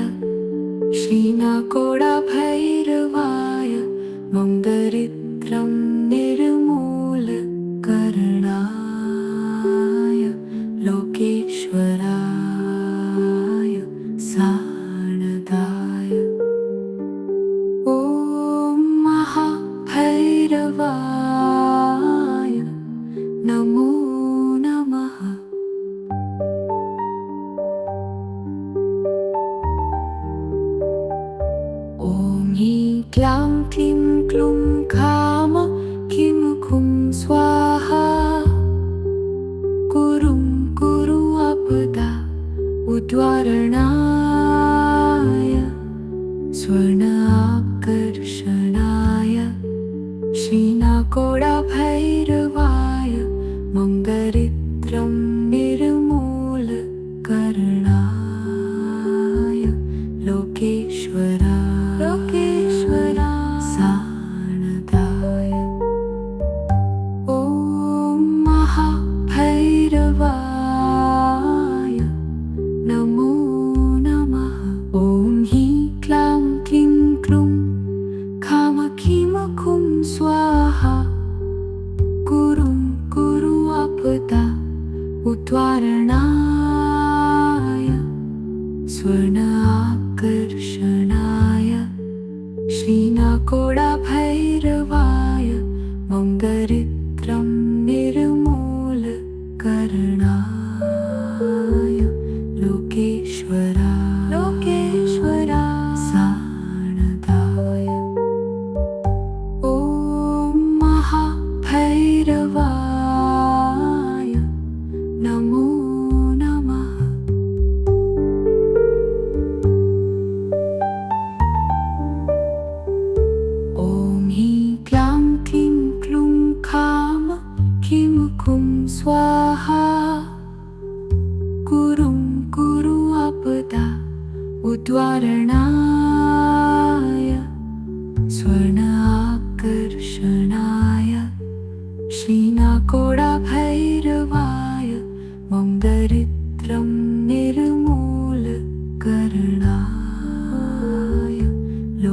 श्रीनाकोडाभैरवाय मौङ्गरित्रं निर्मूलकरणाय लोकेश्वराय साणदाय ॐ महाभैरवाय नमो नमः। ॐ हीं क्लां क्लीं क्लूं खाम खीं खूं स्वाहा गुरुं गुरु आपदा उद्वारणाय स्वर्ण आकर्षणाय श्रीनाकोडाभैरवाय मौङ्गरित्रं निर्मूलकरणाय लोकेश्वरा साणदाय ॐ महाभैरवाय नमो नमः। ॐ हीं क्लां क्लीं क्लूं खाम खीं खूं स्वाहा गुरुं गुरु आपदा उद्वारणाय स्वर्ण आकर्षणाय श्रीनाकोडाभैरवाय मौङ्गरित्रं निर्मूलकरणाय लोकेश्वरा साणदाय ॐ महाभैरवाय नमो नमः। ॐ हीं क्लां क्लीं क्लूं खाम खीं खूं स्वाहा गुरुं गुरु आपदा उद्वारणाय स्वर्ण आकर्षणाय श्रीनाकोडाभैरवाय मौङ्गरित्रं निर्मूलकरणाय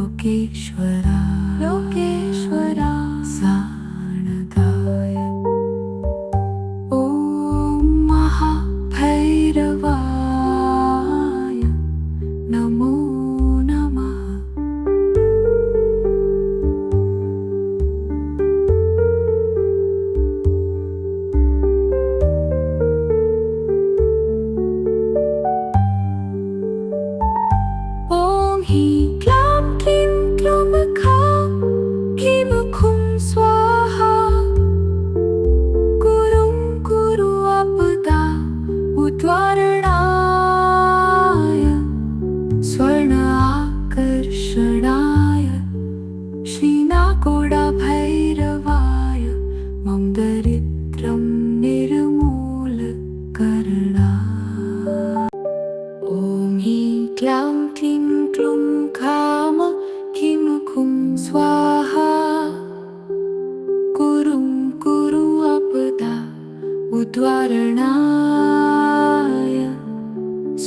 लोकेश्वरा साणदाय ॐ महाभैरवाय नमो नमः। श्रीनाकोडा भैरवाय मम दरिद्रं निर्मूलकरणाय। ॐ ह्रीं क्लीं क्लीं क्लूं खाम खीं खूं स्वाहा। कुरुं कुरु आपदा उद्वारणाय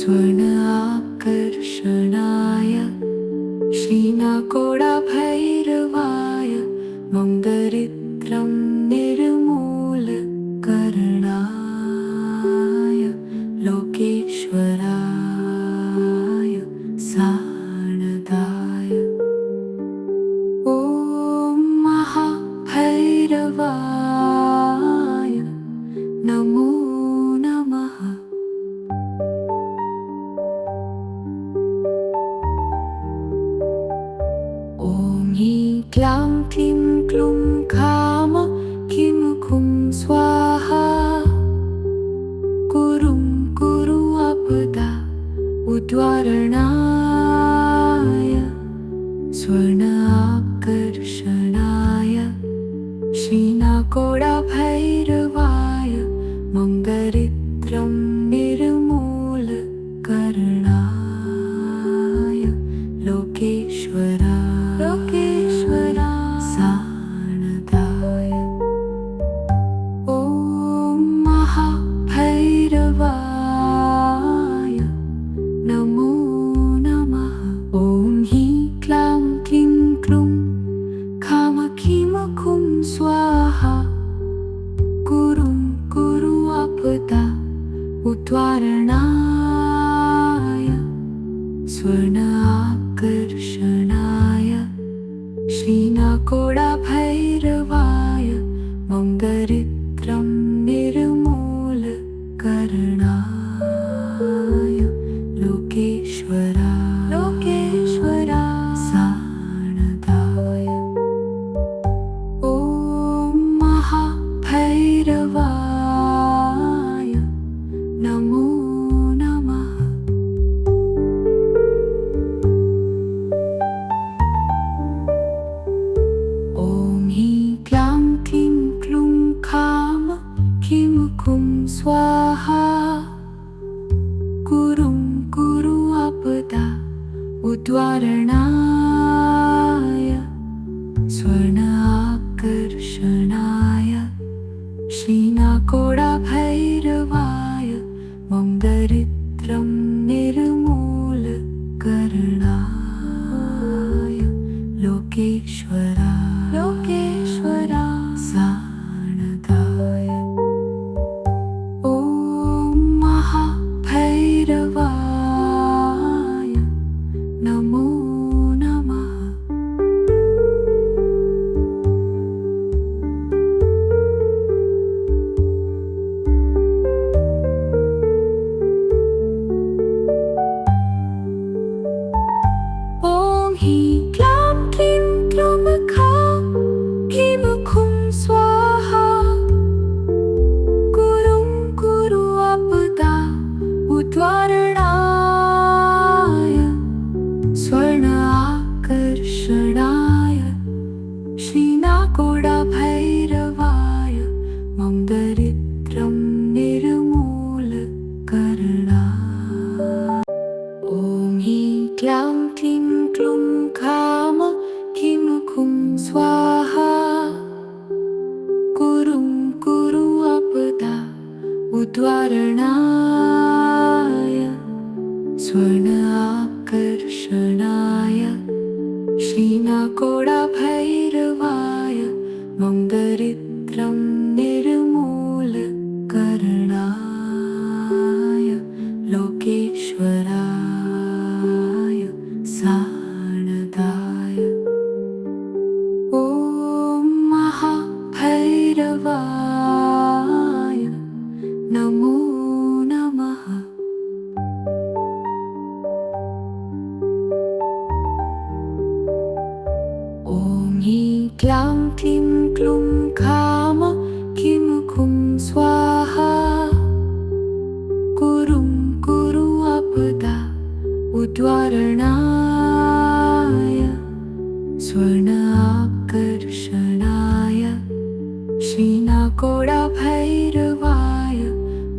स्वर्ण आकर्षणाय। श्रीनाकोडा भैरवाय मम दरिद्रं निर्मूलकरणाय। लोकेश्वराय साणदाय। ॐ महाभैरवाय नमो नमः। ॐ ह्रीं क्लीं क्लीं क्लूं खाम खीं खूं स्वाहा। कुरुं कुरु आपदा उद्वारणाय स्वर्ण आकर्षणाय। श्रीनाकोडा भैरवाय मम दरिद्रं निर्मूलकरणाय। लोकेश्वराय साणदाय। ॐ महाभैरवाय नमो नमः। ॐ ह्रीं क्लीं क्लीं क्लूं खाम खीं खूं स्वाहा। कुरुं कुरु आपदा उद्वारणाय स्वर्ण आकर्षणाय। श्रीनाकोडा भैरवाय मम दरिद्रं निर्मूलकरणाय। लोकेश्वराय साणदाय। ॐ महाभैरवाय नमो नमः। ॐ ह्रीं क्लीं क्लीं क्लूं खाम खीं खूं स्वाहा। कुरुं कुरु आपदा उद्वारणाय स्वर्ण आकर्षणाय। श्रीनाकोडा भैरवाय मम दरिद्रं निर्मूलकरणाय। लोकेश्वराय साणदाय। ॐ महाभैरवाय नमो नमः। ॐ ह्रीं क्लीं क्लीं क्लूं खाम खीं खूं स्वाहा। कुरुं कुरु आपदा उद्वारणाय स्वर्ण आकर्षणाय। श्रीनाकोडा भैरवाय मम दरिद्रं निर्मूलकरणाय। ॐ ह्रीं क्लीं क्लीं क्लूं खाम खीं खूं स्वाहा। कुरुं कुरु आपदा उद्वारणाय स्वर्ण आकर्षणाय। श्रीनाकोडा भैरवाय मम दरिद्रं निर्मूलकरणाय। लोकेश्वराय साणदाय। ॐ महाभैरवाय नमो नमः। ॐ ह्रीं क्लीं क्लीं क्लूं खाम खीं खूं स्वाहा। कुरुं कुरु आपदा उद्वारणाय स्वर्ण आकर्षणाय श्रीनाकोडाभैरवाय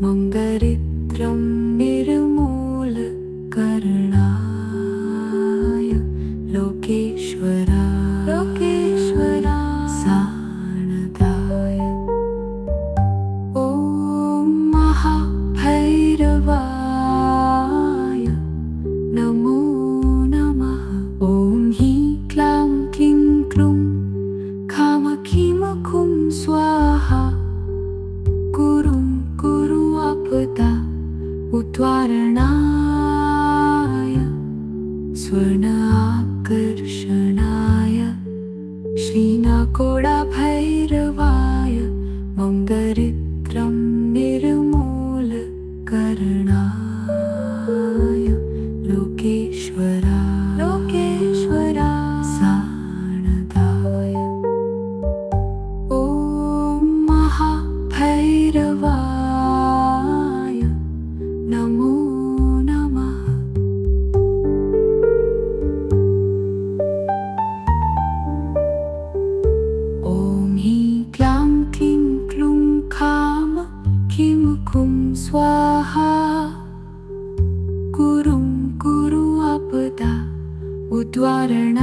मन्दरित्रं निर्मूलकरणाय लोकेश्वरा सानदाय ॐ महाभैरवाय नमो नमः। ॐ ह्रीं क्लां क्लीं क्लूं कामकीमकुं स्वाहा गुरुं कुरु आपदा उद्वारणाय स्वर्ण आकर्षणाय श्रीनाकोडाभैरवाय मन्दरित्रं निर्मूलकरणाय लोकेश्वरा सानदाय ॐ महाभैरवाय नमो नमः। ॐ ह्रीं क्लां क्लीं क्लूं कामकीमकुं स्वाहा गुरुं कुरु आपदा उद्वारणाय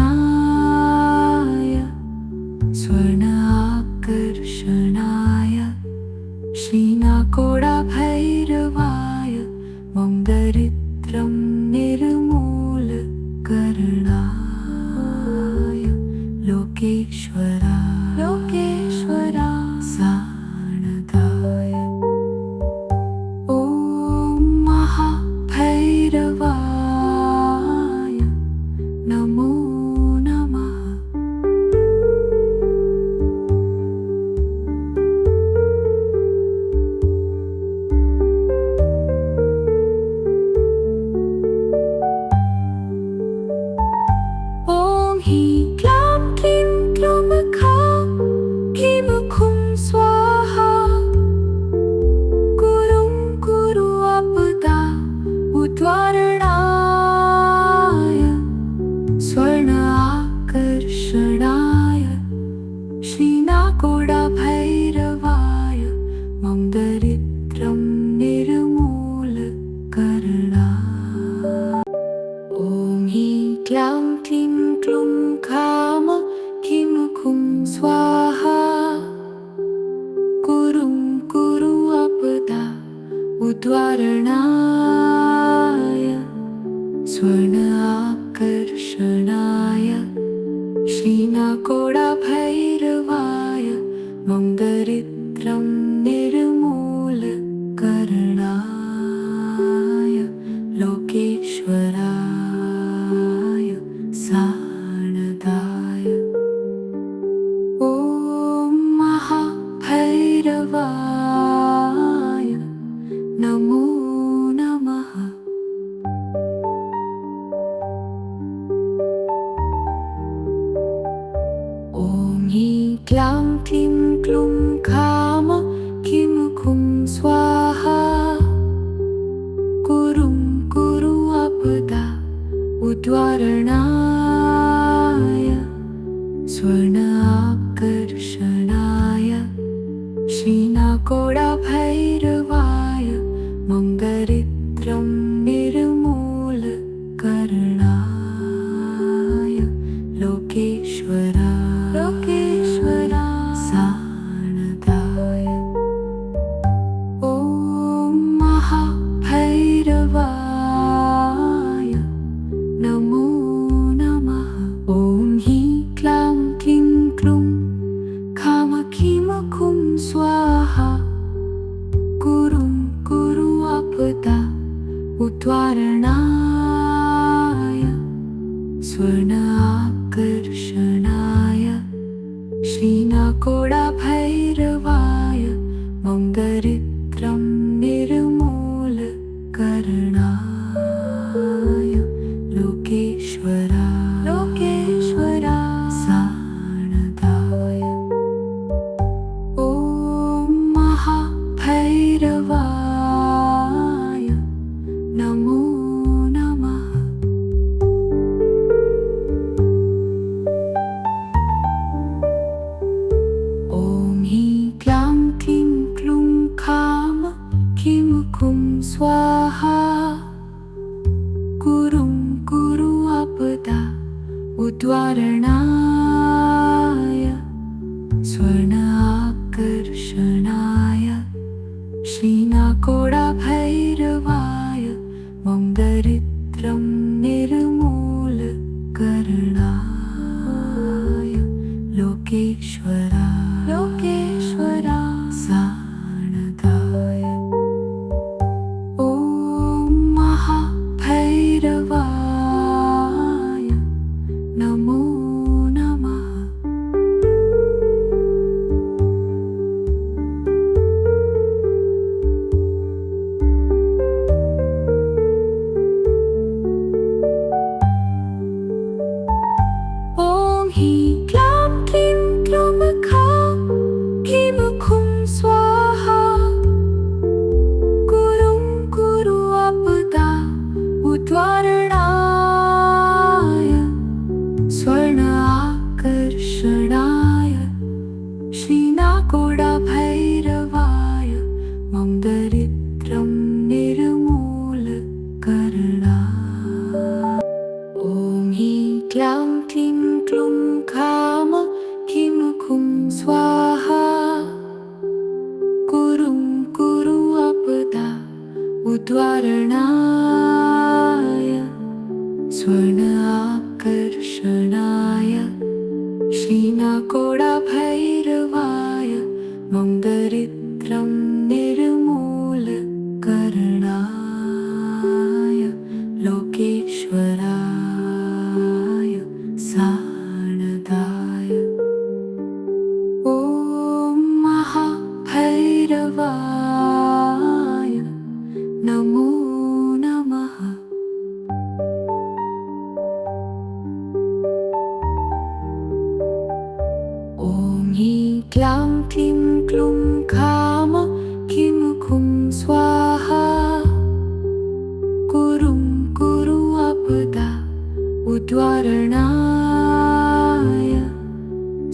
स्वर्ण आकर्षणाय श्रीनाकोडाभैरवाय मन्दरित्रं निर्मूलकरणाय लोकेश्वरा सानदाय ॐ महाभैरवाय नमो नमः। ॐ ह्रीं क्लां क्लीं क्लूं कामकीमकुं स्वाहा गुरुं कुरु आपदा उद्वारणाय स्वर्ण आकर्षणाय श्रीनाकोडाभैरवाय मन्दरित्रं निर्मूलकरणाय ॐ ह्रीं क्लां क्लीं क्लूं कामकीमकुं स्वाहा गुरुं कुरु आपदा उद्वारणाय स्वर्ण आकर्षणाय श्रीनाकोडाभैरवाय मन्दरित्रं निर्मूलकरणाय लोकेश्वराय सानदाय ॐ महाभैरवाय नमो नमः। ॐ ह्रीं क्लां क्लीं क्लूं कामकीमकुं स्वाहा गुरुं कुरु आपदा उद्वारणाय स्वर्ण आकर्षणाय श्रीनाकोडाभैरवाय मन्दरित्रं निर्मूलकरणाय लोकेश्वरा सानदाय ॐ महाभैरवाय नमो नमः। ॐ ह्रीं क्लां क्लीं क्लूं कामकीमकुं स्वाहा गुरुं कुरु आपदा उद्वारणाय स्वर्ण आकर्षणाय श्रीनाकोडाभैरवाय मन्दरित्रं निर्मूलकरणाय लोकेश्वरा सानदाय ॐ महाभैरवाय नमो नमः। उद्वारणाय स्वर्ण आकर्षणाय श्रीनाकोडाभैरवाय मम दरिद्रं निर्मूलकरणाय लोकेश्वरा साणदाय ॐ महाभैरवाय नमो नमः। ॐ ह्रीं क्लीं क्लीं क्लूं खां क्लीं खुं स्वाहा गुरुं कुरु आपदा उद्वारणाय स्वर्ण आकर्षणाय श्रीनाकोडाभैरवाय मम दरिद्रं निर्मूलकरणाय ॐ ह्रीं क्लीं क्लीं क्लूं खां क्लीं खुं स्वाहा गुरुं कुरु आपदा उद्वारणाय स्वर्ण आकर्षणाय श्रीनाकोडाभैरवाय मम दरिद्रं निर्मूलकरणाय लोकेश्वराय साणदाय ॐ महाभैरवाय नमो नमः। ॐ ह्रीं क्लीं क्लीं क्लूं खां क्लीं खुं स्वाहा गुरुं कुरु आपदा उद्वारणाय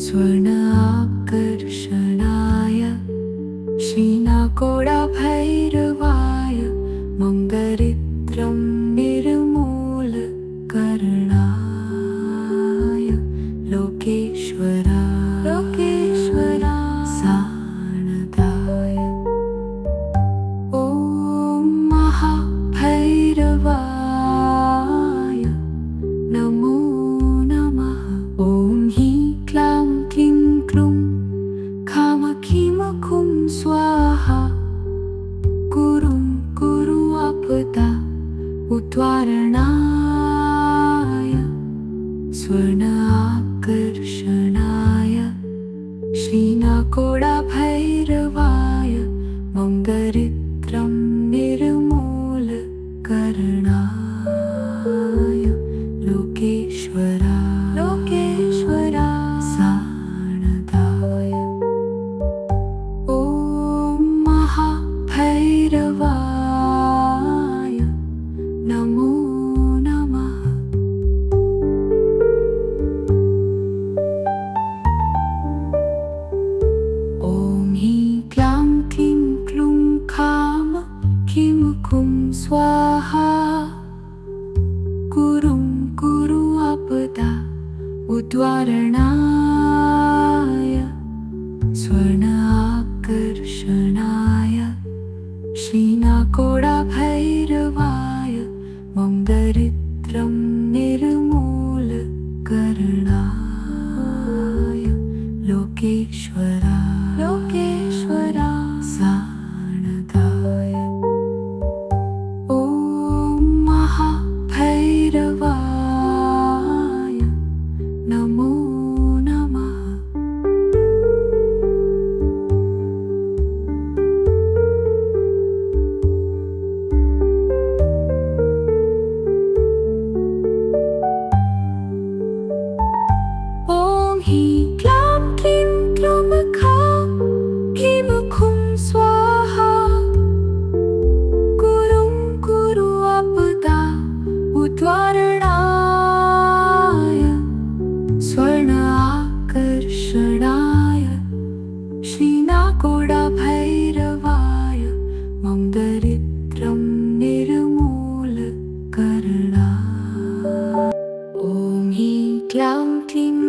स्वर्ण आकर्षणाय श्रीनाकोडाभैरवाय मम दरिद्रं निर्मूलकरणाय लोकेश्वरा साणदाय ॐ महाभैरवाय नमो नमः। ॐ ह्रीं क्लीं क्लीं क्लूं खां क्लीं खुं स्वाहा गुरुं कुरु आपदा उद्वारणाय स्वर्ण आकर्षणाय श्रीनाकोडाभैरवाय मम दरिद्रं निर्मूलकरणाय लोकेश्वरा साणदाय ॐ महाभैरवाय नमो नमः। ॐ ह्रीं क्लीं क्लीं क्लूं खां क्लीं खुं स्वाहा गुरुं कुरु आपदा उद्वारणाय स्वर्ण आकर्षणाय श्रीनाकोडाभैरवाय मम दरिद्रं निर्मूलकरणाय लोकेश्वरा साणदाय ॐ महाभैरवाय नमो नमः। ॐ ह्रीं क्लीं क्लीं क्लूं खां क्लीं खुं स्वाहा गुरुं कुरु आपदा उद्वारणाय स्वर्ण आकर्षणाय श्रीनाकोडाभैरवाय मम दरिद्रं निर्मूलकरणाय ॐ ह्रीं क्लीं क्लीं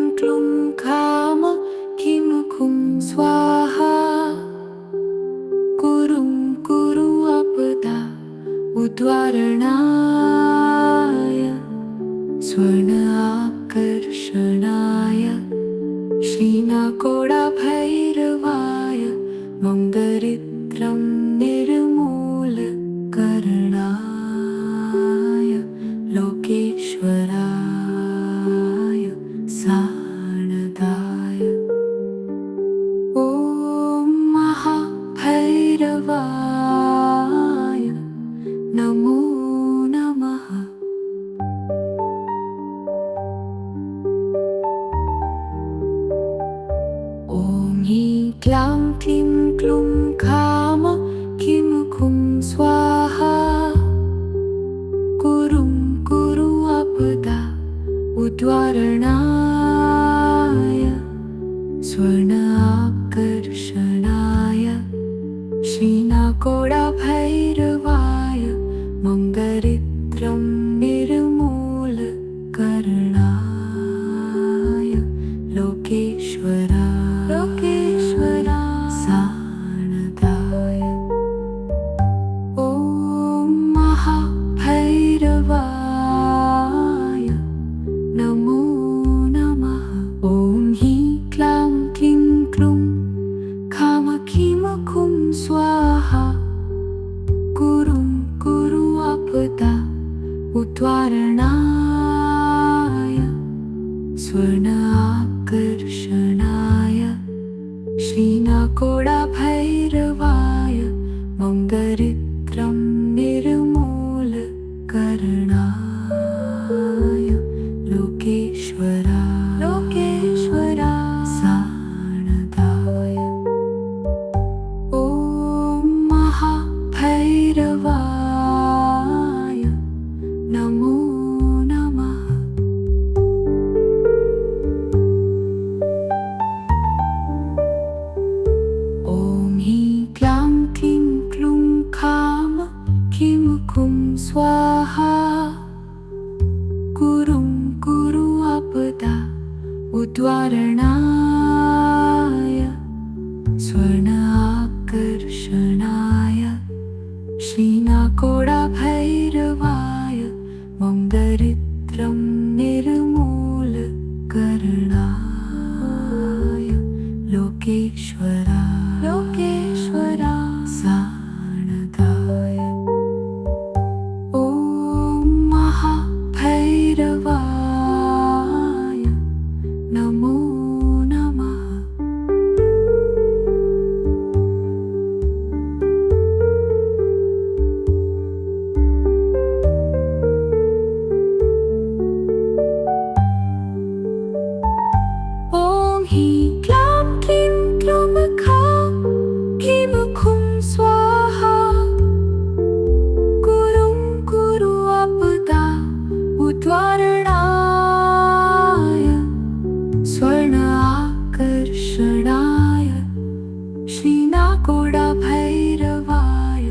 श्रीनाकोडाभैरवाय मन्दरित्रं निर्मूलकरणाय लोकेश्वराय साणदाय ॐ महाभैरवाय नमो नमः। ॐ ह्रीं क्लां क्लीं क्लूं खाम किं खुं स्वाहा कुरुं कुरु आपदा उद्वारणाय स्वर्ण आकर्षणाय श्रीनाकोडाभैरवाय मन्दरित्रं निर्मूलकरणाय लोकेश्वराय साणदाय ॐ महाभैरवाय नमो नमः। ॐ ह्रीं क्लां क्लीं क्लूं खाम खीम खुं स्वाहा कुरुं कुरु आपदा उद्वारणाय स्वर्ण आकर्षणाय श्रीनाकोडाभैरवाय मन्दरित्रं निर्मूलकरणाय लोकेश्वराय साणदाय ॐ महाभैरवाय नमो नमः। ॐ ह्रीं क्लां क्लीं क्लूं खाम खीं खुं स्वाहा कुरुं कुरु आपदा उद्वारणाय स्वर्ण आकर्षणाय श्रीनाकोडाभैरवाय मन्दरित्रं निर्मूलकरणाय लोकेश्वराय साणदाय ॐ महाभैरवाय नमो नमः। ॐ ह्रीं क्लां क्लीं क्लूं खां खीं खुं स्वाहा कुरुं कुरु आपदा उद्वारणाय स्वर्ण आकर्षणाय श्रीनाकोडाभैरवाय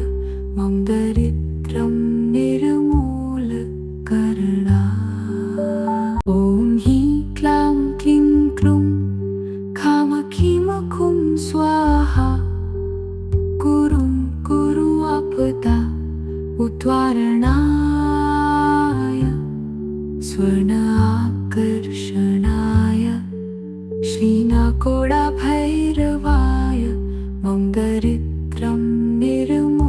मन्दरित्रं निर्मूलकरणाय ॐ ह्रीं क्लां क्लीं क्लूं खाम खीं खुं स्वाहा कुरुं कुरु आपदा उद्वारणाय स्वर्ण आकर्षणाय श्रीनाकोडाभैरवाय मन्दरित्रं निर्मूलकरणाय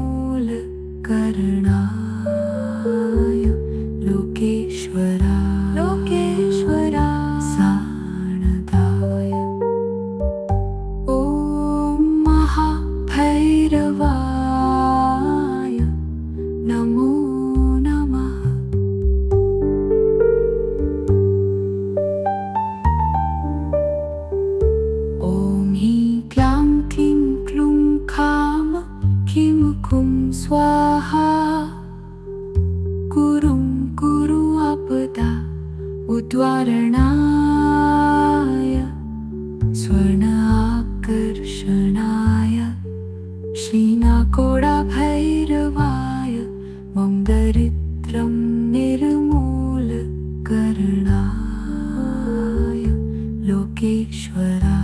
लोकेश्वराय साणदाय ॐ महाभैरवाय नमो नमः। ॐ ह्रीं क्लां क्लीं क्लूं खाम खीं खुं स्वाहा कुरुं कुरु आपदा उद्वारणाय स्वर्ण आकर्षणाय श्रीनाकोडाभैरवाय मन्दरित्रं निर्मूलकरणाय लोकेश्वराय